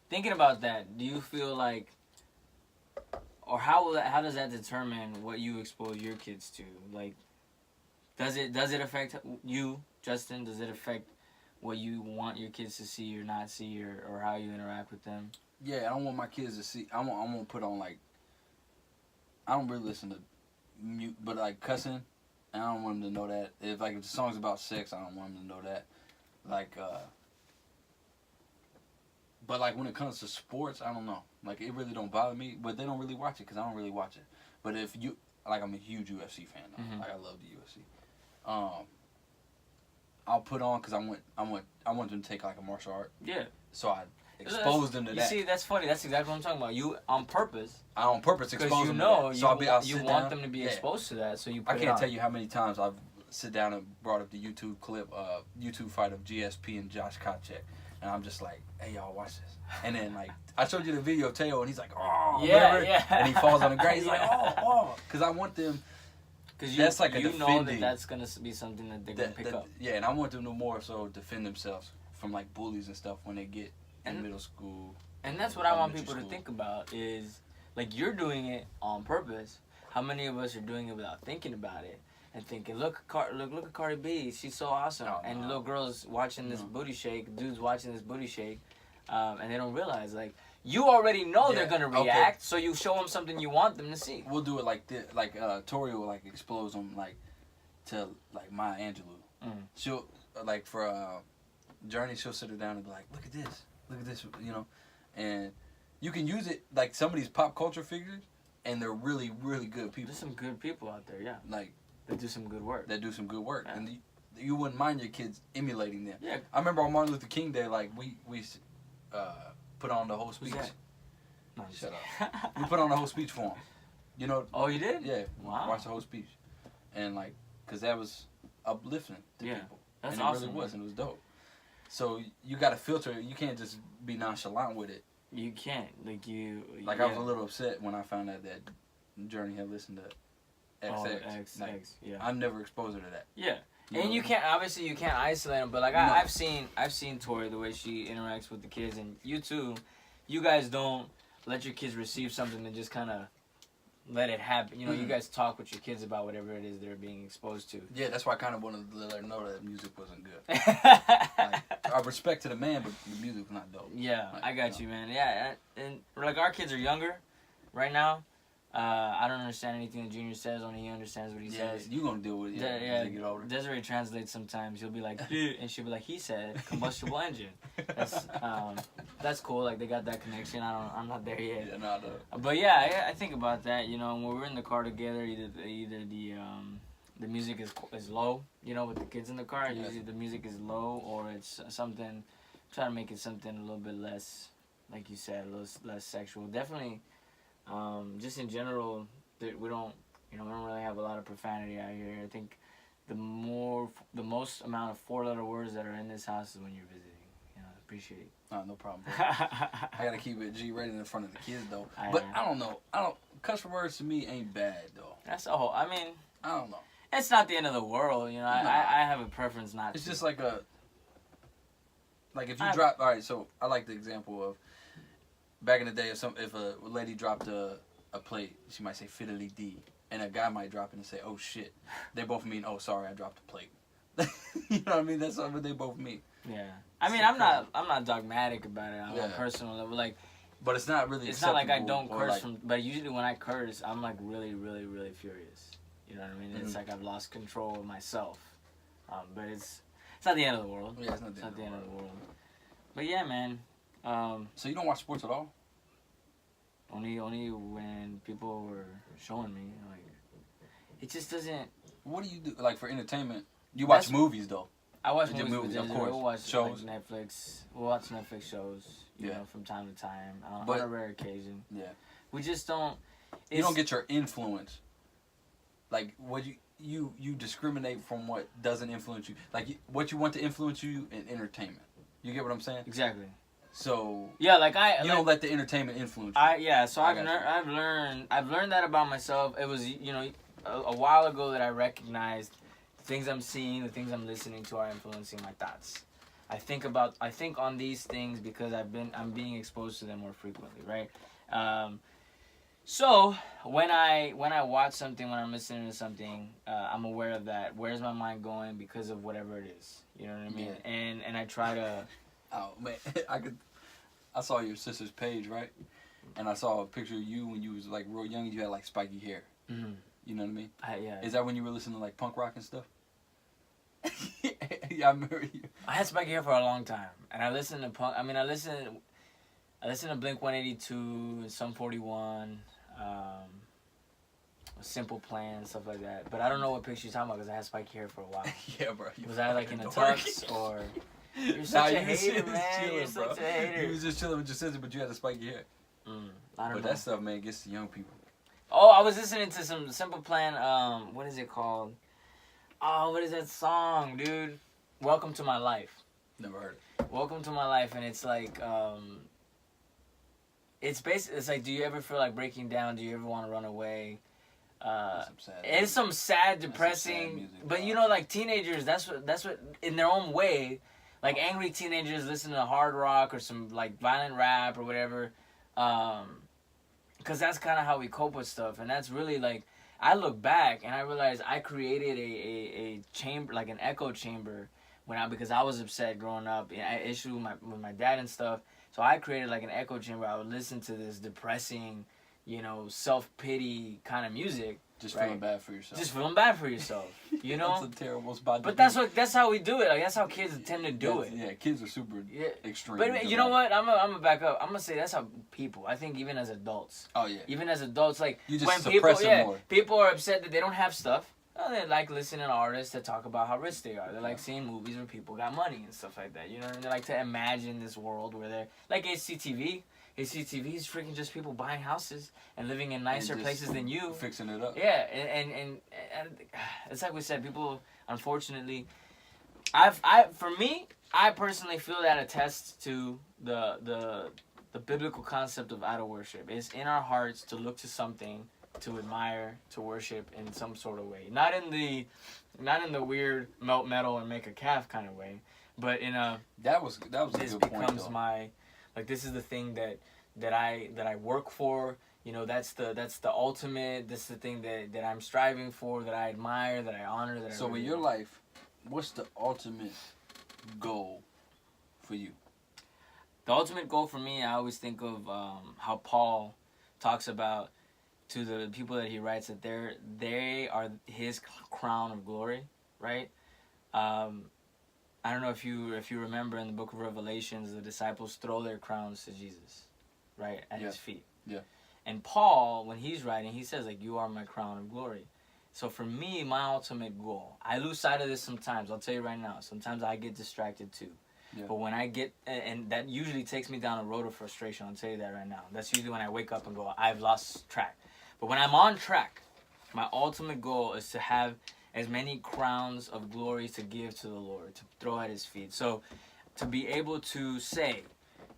thinking about that, do you feel like, or how does that determine what you expose your kids to? Like, does it affect you, Justin? Does it affect what you want your kids to see or not see, or how you interact with them? Yeah, I don't want my kids to see. I won't put on like. I don't really listen to mute, but like cussing. I don't want them to know that. If the song's about sex, I don't want them to know that. But like when it comes to sports, I don't know. Like it really don't bother me, but they don't really watch it because I don't really watch it. But if you I'm a huge UFC fan. Though. Like I love the UFC. I'll put on because I want them to take like a martial art. Yeah. So I expose them to that. You see, that's funny. That's exactly what I'm talking about. You on purpose. I on purpose expose them to that. So you want them to be exposed to that. So you. I can't tell you how many times I've sit down and brought up the YouTube clip, YouTube fight of GSP and Josh Koscheck, and I'm just like, hey y'all, watch this. And then like I showed you the video of Teo, and he's like, oh, yeah. And he falls on the ground. He's like, oh, because I want them. Because that's like you know that's gonna be something that they're gonna pick up. Yeah, and I want them to more so defend themselves from like bullies and stuff when they get in middle school. And that's what I want people to think about is like you're doing it on purpose. How many of us are doing it without thinking about it and thinking, look at Cardi B, she's so awesome, and little girls watching this booty shake, dudes watching this booty shake, and they don't realize like. You already know they're gonna react, so you show them something you want them to see. We'll do it like this, like Tori will like expose them like to like Maya Angelou. She'll like for Journey, she'll sit her down and be like, look at this, you know, and you can use it like some of these pop culture figures, and they're really really good people. There's some good people out there, yeah. Like they do some good work. Yeah. And you wouldn't mind your kids emulating them. Yeah. I remember on Martin Luther King Day, like we put on the whole speech. No, shut up. We put on the whole speech for him. You know. Oh, you did? Yeah. Wow. Watched the whole speech, and like, cause that was uplifting to people. That's and awesome. It really was, and it was dope. So you got to filter it. You can't just be nonchalant with it. You can't. Like I was a little upset when I found out that Journey had listened to XX. XX. Yeah. I never exposed her to that. Yeah. And you can't isolate them, but like I've seen Tori, the way she interacts with the kids, and you too. You guys don't let your kids receive something and just kind of let it happen. You know, you guys talk with your kids about whatever it is they're being exposed to. Yeah, that's why I kind of wanted to let her know that music wasn't good. I respect to the man, but the music's not dope. Yeah, I got you, man. Yeah, and like our kids are younger right now. I don't understand anything that Junior says, only he understands what he says. You're going to deal with it as you get older. Desiree translates sometimes. He'll be like, and she'll be like, he said combustible engine. That's cool. Like, they got that connection. I'm not there yet. Yeah, no, but yeah, I think about that, you know, when we're in the car together, either the the music is low. You know, with the kids in the car, Yeah. usually the music is low, or it's something. Try to make it something a little bit less, like you said, a little less sexual. Definitely, just in general, we don't really have a lot of profanity out here. I think the most amount of 4-letter words that are in this house is when you're visiting. You know, appreciate it. No problem, bro. I gotta keep it G-rated in front of the kids, though. But I don't know. Cuss words to me ain't bad, though. That's a whole. I mean, I don't know. it's not the end of the world, you know. I have a preference not to. It's just like if you drop. All right, so I like the example of back in the day. If a lady dropped a plate, she might say fiddly dee, and a guy might drop it and say, "Oh shit." They both mean, "Oh sorry, I dropped a plate." You know what I mean? That's what they both mean. Yeah. I mean, I'm not dogmatic about it on a personal level, like. But it's not really. It's not like I don't curse but usually when I curse, I'm like really, really, really furious. You know what I mean? It's like I've lost control of myself. But it's not the end of the world. Yeah, it's not the end of the world. But yeah, man. So you don't watch sports at all? Only when people were showing me, like, it just doesn't. What do you do, like, for entertainment? You watch movies though. I watch movies, of course. We'll watch shows. Like Netflix. We'll watch Netflix shows. You know, from time to time, on a rare occasion. Yeah. We just don't. You don't get your influence. Like, what you discriminate from what doesn't influence you. Like, what you want to influence you in entertainment. You get what I'm saying? Exactly. So yeah, you don't let the entertainment influence you. So I've learned that about myself. It was a while ago that I recognized the things I'm seeing, the things I'm listening to are influencing my thoughts. I think on these things because I'm being exposed to them more frequently, right? So when I watch something, when I'm listening to something, I'm aware of that. Where's my mind going because of whatever it is? You know what I mean? Yeah. And I try to. Oh man, I saw your sister's page, right? And I saw a picture of you when you was like real young. You had like spiky hair. Mm-hmm. You know what I mean? Yeah. Is that when you were listening to like punk rock and stuff? Yeah, I remember you. I had spiky hair for a long time, and I listened to punk. I mean, I listened to Blink 182, Sum 41, Simple Plan, stuff like that. But I don't know what picture you're talking about because I had spiky hair for a while. Yeah, bro. Was I like in a tux or? You're such a hater, man. Chilling, you're such a hater. You was just chilling with your sister, but you had the spiky hair. I don't know. But that stuff, man, gets to young people. Oh, I was listening to some Simple Plan. What is it called? Oh, what is that song, dude? Welcome to My Life. Never heard it. Welcome to My Life, and it's like, it's basically, it's like, do you ever feel like breaking down? Do you ever want to run away? It's some sad, depressing, music, but you know, like teenagers, that's what in their own way, like angry teenagers listen to hard rock or some like violent rap or whatever, because that's kind of how we cope with stuff, and that's really like, I look back and I realize I created a chamber, like an echo chamber, because I was upset growing up, I issue with my dad and stuff, so I created like an echo chamber. I would listen to this depressing, self-pity kind of music. Just feeling bad for yourself. Just feeling bad for yourself, you know? That's a terrible spot to But that's how we do it. Like, that's how kids tend to do it. Yeah, kids are super extreme. But you know what? I'm gonna back up. I'm gonna say that's how people, I think even as adults. Oh, yeah. Even as adults, like, you just suppress it more. People are upset that they don't have stuff. Well, they like listening to artists that talk about how rich they are. They like seeing movies where people got money and stuff like that. You know what I mean? They like to imagine this world where they're, like HCTV. HCTV is freaking just people buying houses and living in nicer places than you. Fixing it up. Yeah, and it's like we said, people, unfortunately, for me, I personally feel that attests to the biblical concept of idol worship. It's in our hearts to look to something, to admire, to worship in some sort of way. Not in the weird melt metal and make a calf kind of way, but in a that was a good point. This becomes my, like, this is the thing that I work for. That's the ultimate. This is the thing that I'm striving for, that I admire, that I honor. So in your life, what's the ultimate goal for you? The ultimate goal for me, I always think of how Paul talks about to the people that he writes that they are his crown of glory, right? I don't know if you remember in the book of Revelations, the disciples throw their crowns to Jesus, right, at his feet. Yeah. And Paul, when he's writing, he says, like, you are my crown of glory. So for me, my ultimate goal, I lose sight of this sometimes. I'll tell you right now. Sometimes I get distracted too. Yeah. But when I get, and that usually takes me down a road of frustration. I'll tell you that right now. That's usually when I wake up and go, I've lost track. But when I'm on track, my ultimate goal is to have as many crowns of glory to give to the Lord, to throw at his feet. So to be able to say,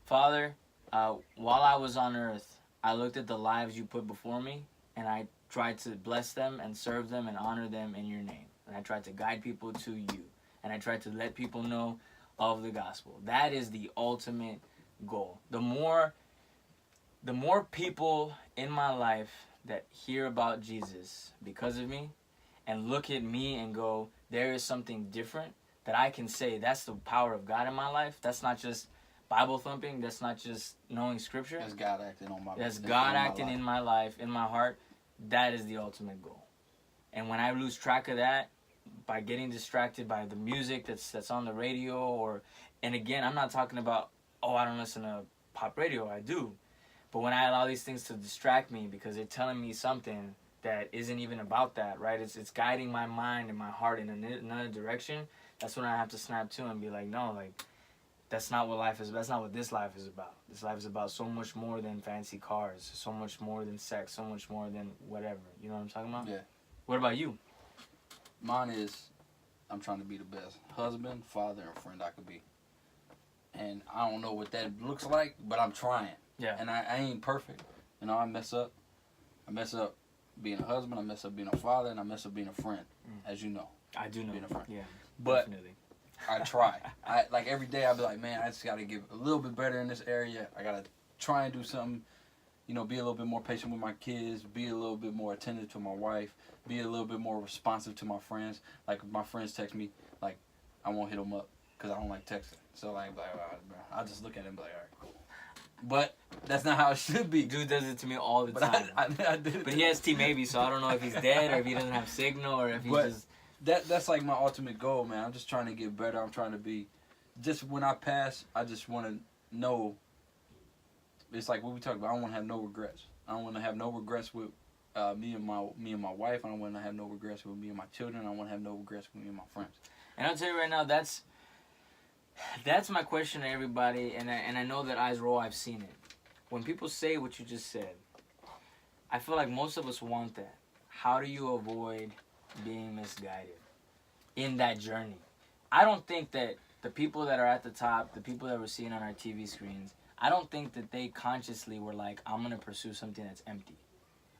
Father, while I was on earth, I looked at the lives you put before me, and I tried to bless them and serve them and honor them in your name. And I tried to guide people to you. And I tried to let people know of the gospel. That is the ultimate goal. The more people in my life that hear about Jesus because of me and look at me and go, there is something different, that I can say that's the power of God in my life. That's not just Bible thumping. That's not just knowing scripture. That's God acting on my life. That's God acting in my life, in my heart. That is the ultimate goal. And when I lose track of that, by getting distracted by the music that's on the radio, and again, I'm not talking about, I don't listen to pop radio. I do. But when I allow these things to distract me because they're telling me something that isn't even about that, right? It's guiding my mind and my heart in another direction. That's when I have to snap to and be like, no, like, that's not what life is. That's not what this life is about. This life is about so much more than fancy cars, so much more than sex, so much more than whatever. You know what I'm talking about? Yeah. What about you? Mine is, I'm trying to be the best husband, father, and friend I could be. And I don't know what that looks like, but I'm trying. Yeah. And I ain't perfect. You know, I mess up. I mess up being a husband. I mess up being a father, and I mess up being a friend, as you know. I do know. Being a friend. Yeah. But definitely. I try. I like every day. I be like, man, I just gotta get a little bit better in this area. I gotta try and do something. You know, be a little bit more patient with my kids. Be a little bit more attentive to my wife. Be a little bit more responsive to my friends. Like if my friends text me, like I won't hit them up because I don't like texting. So like, all right, bro. I'll just look at them and be like, all right, cool. But that's not how it should be. Dude does it to me all the time. I did it. But he has T-Maybe, so I don't know if he's dead or if he doesn't have signal or if he's just... That's like my ultimate goal, man. I'm just trying to get better. I'm trying to be... Just when I pass, I just want to know... It's like what we talked about. I don't want to have no regrets. I don't want to have no regrets with me and my wife. I don't want to have no regrets with me and my children. I don't want to have no regrets with me and my friends. And I'll tell you right now, that's my question to everybody, and I know that eyes roll. I've seen it. When people say what you just said, I feel like most of us want that. How do you avoid being misguided in that journey? I don't think that the people that are at the top, the people that we're seeing on our TV screens, I don't think that they consciously were like, I'm going to pursue something that's empty.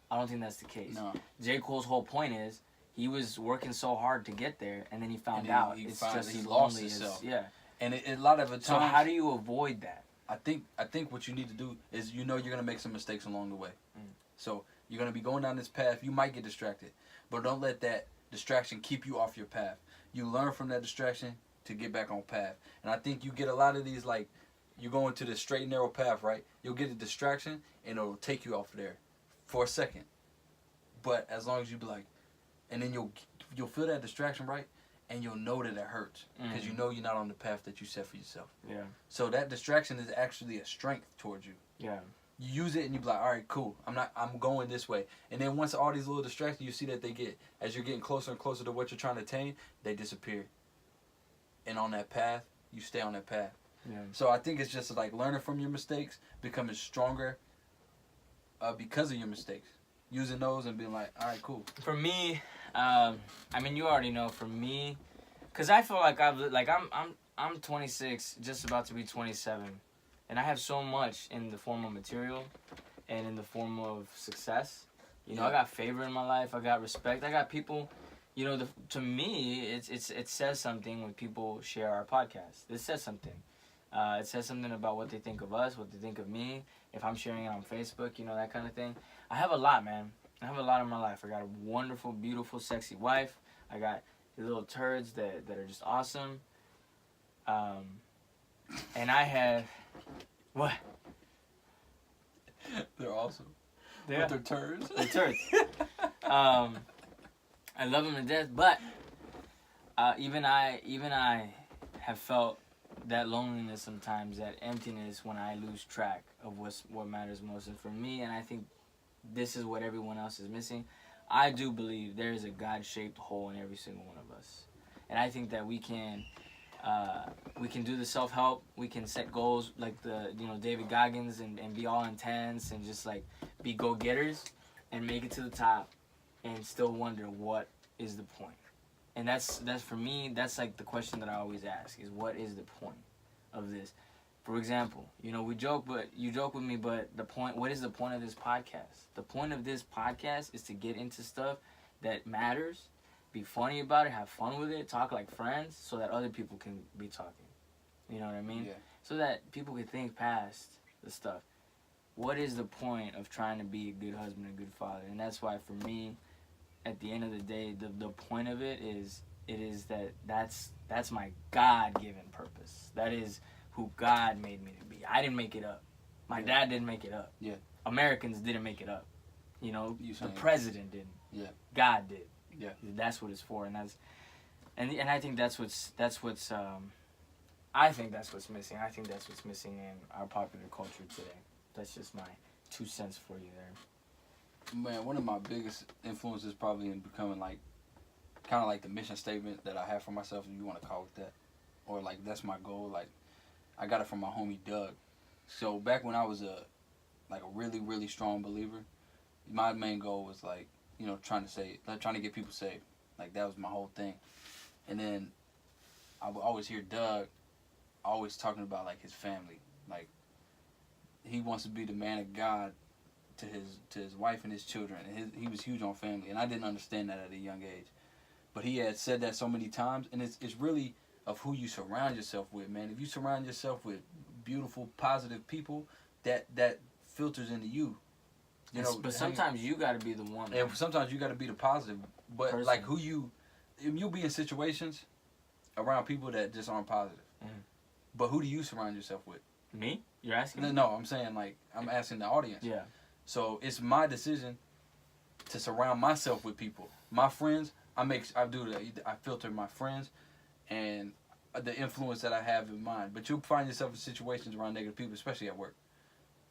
I don't think that's the case. No. J. Cole's whole point is he was working so hard to get there, and then he found out it's just he as lost lonely himself. as... Yeah. And a lot of the times... So how do you avoid that? I think what you need to do is you're going to make some mistakes along the way. So you're going to be going down this path. You might get distracted. But don't let that distraction keep you off your path. You learn from that distraction to get back on path. And I think you get a lot of these, like, you're going to the straight and narrow path, right? You'll get a distraction, and it'll take you off there for a second. But as long as you be like, and then you'll feel that distraction, right? And you'll know that it hurts because you know you're not on the path that you set for yourself. Yeah. So that distraction is actually a strength towards you. Yeah. You use it and you be like, all right, cool. I'm going this way. And then once all these little distractions, you see that as you're getting closer and closer to what you're trying to attain, they disappear. And on that path, you stay on that path. Yeah. So I think it's just like learning from your mistakes, becoming stronger because of your mistakes. Using those and being like, all right, cool. For me, I mean, you already know. For me, because I feel like I'm 26, just about to be 27, and I have so much in the form of material, and in the form of success. You know, I got favor in my life. I got respect. I got people. You know, to me, it says something when people share our podcast. It says something. It says something about what they think of us, what they think of me. If I'm sharing it on Facebook, you know, that kind of thing. I have a lot, man. I have a lot in my life. I got a wonderful, beautiful, sexy wife. I got these little turds that are just awesome. And I have... What? They're awesome. Yeah. But they're turds. They're turds. I love them to death, but even I have felt that loneliness sometimes, that emptiness when I lose track of what matters most. And for me, and I think this is what everyone else is missing, I do believe there is a God-shaped hole in every single one of us, and I think that we can do the self-help. We can set goals like the David Goggins and be all intense and just like be go-getters and make it to the top, and still wonder what is the point. And that's for me. That's like the question that I always ask is what is the point of this? For example, we joke, but you joke with me, but the point, what is the point of this podcast? The point of this podcast is to get into stuff that matters, be funny about it, have fun with it, talk like friends, so that other people can be talking. You know what I mean? Yeah. So that people can think past the stuff. What is the point of trying to be a good husband and a good father? And that's why for me, at the end of the day, the point of it is that's my God-given purpose. That is who God made me to be. I didn't make it up. My dad didn't make it up. Yeah. Americans didn't make it up. The president didn't. Yeah. God did. Yeah. That's what it's for, and I think that's what's I think that's what's missing. I think that's what's missing in our popular culture today. That's just my 2 cents for you there. Man, one of my biggest influences probably in becoming like kind of like the mission statement that I have for myself, if you want to call it that, or like that's my goal. Like I got it from my homie Doug. So back when I was a really, really strong believer, my main goal was like, trying to get people saved. Like that was my whole thing. And then I would always hear Doug always talking about like his family. Like he wants to be the man of God to his wife and his children. And he was huge on family, and I didn't understand that at a young age. But he had said that so many times, and it's really of who you surround yourself with, man. If you surround yourself with beautiful, positive people, that filters into you. But sometimes you got to be the one. And sometimes you got to be the positive. But person. like you'll be in situations around people that just aren't positive. Mm-hmm. But who do you surround yourself with? Me? You're asking me? No, I'm saying like I'm asking the audience. Yeah. So it's my decision to surround myself with people. My friends, I filter my friends and the influence that I have in mind. But you'll find yourself in situations around negative people, especially at work.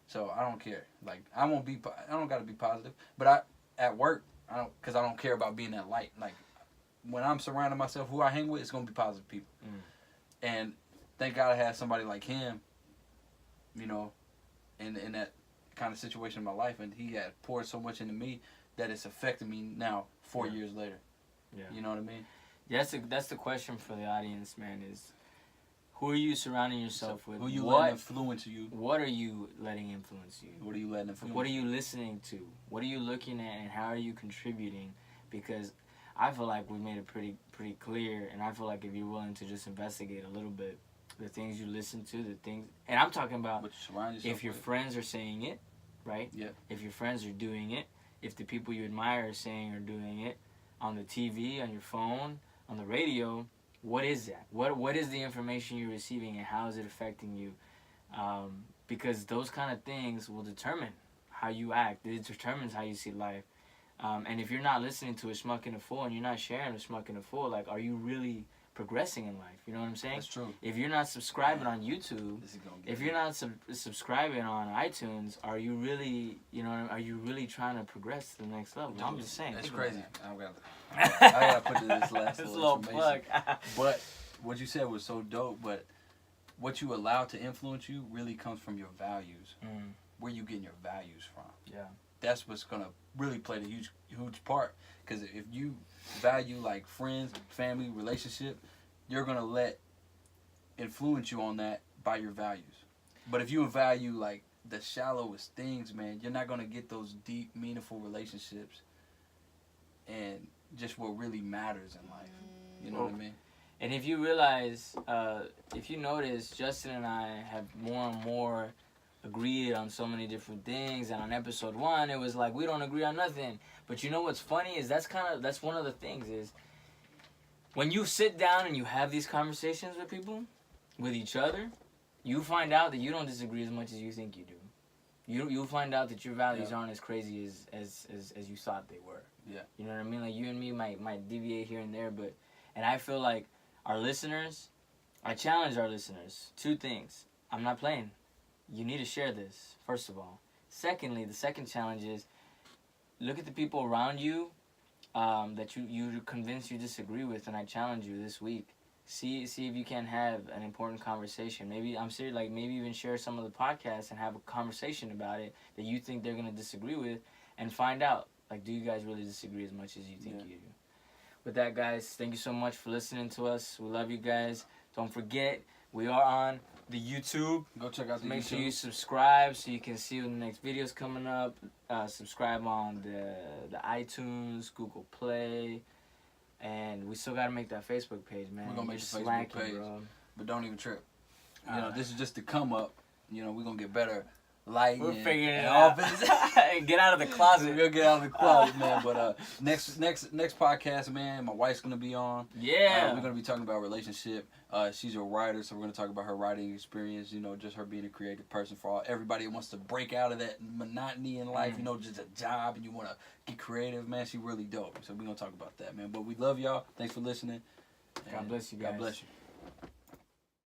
So I don't care. Like I don't got to be positive. But at work, because I don't care about being that light. Like when I'm surrounding myself, who I hang with, it's gonna be positive people. Mm. And thank God I had somebody like him, in that kind of situation in my life, and he had poured so much into me that it's affected me now 4 years later. Yeah. You know what I mean? Yeah, that's the question for the audience, man, is who are you surrounding yourself with? Who you letting influence you? What are you letting influence you? What are you letting influence you? What are you listening to? What are you looking at, and how are you contributing? Because I feel like we made it pretty clear, and I feel like if you're willing to just investigate a little bit, the things you listen to, the things, and I'm talking about if your friends are saying it, right? Yeah. If your friends are doing it, if the people you admire are saying or doing it, on the TV, on your phone, on the radio, what is that? What is the information you're receiving, and how is it affecting you? Because those kind of things will determine how you act. It determines how you see life. And if you're not listening to a schmuck and a fool, and you're not sharing a schmuck and a fool, like, are you really progressing in life? You know what I'm saying? That's true. If you're not subscribing on YouTube, if you're not subscribing on iTunes, are you really, are you really trying to progress to the next level? I'm just saying. That's crazy. I gotta put this last little plug. But what you said was so dope. But what you allow to influence you really comes from your values. Mm. Where you getting your values from? Yeah. That's what's gonna really play the huge part. Because if you value like friends, family, relationship, you're gonna let influence you on that by your values. But if you value like the shallowest things, man, you're not gonna get those deep, meaningful relationships and just what really matters in life. You know what I mean? And if you realize, if you notice, Justin and I have more and more agreed on so many different things, and on episode 1 it was like we don't agree on nothing. But you know what's funny is that's one of the things is when you sit down and you have these conversations with people, with each other, you find out that you don't disagree as much as you think you do. You'll find out that your values aren't as crazy as you thought they were. Yeah. You know what I mean? Like you and me might deviate here and there, and I feel like our listeners, I challenge our listeners, 2 things. I'm not playing. You need to share this, first of all. Secondly, the second challenge is look at the people around you that you convince you disagree with, and I challenge you this week. See if you can have an important conversation. Maybe I'm serious, like maybe even share some of the podcasts and have a conversation about it that you think they're gonna disagree with, and find out, like, do you guys really disagree as much as you think you do? With that, guys, thank you so much for listening to us. We love you guys. Don't forget, we are on the YouTube. Go check out the Make YouTube. sure you subscribe so you can see when the next video's coming up. Subscribe on the iTunes, Google Play. And we still gotta make that Facebook page, man. We're gonna make the Facebook page, bro. But don't even trip. You know, this is just to come up. You know, we're gonna get better lighting. We're figuring it out. Get out of the closet. We'll get out of the closet, man. But next podcast, man, my wife's gonna be on. Yeah. We're gonna be talking about relationship. She's a writer, so we're gonna talk about her writing experience. You know, just her being a creative person. For everybody who wants to break out of that monotony in life, you know, just a job, and you want to get creative, man. She's really dope. So we're gonna talk about that, man. But we love y'all. Thanks for listening. God bless you guys. God bless you.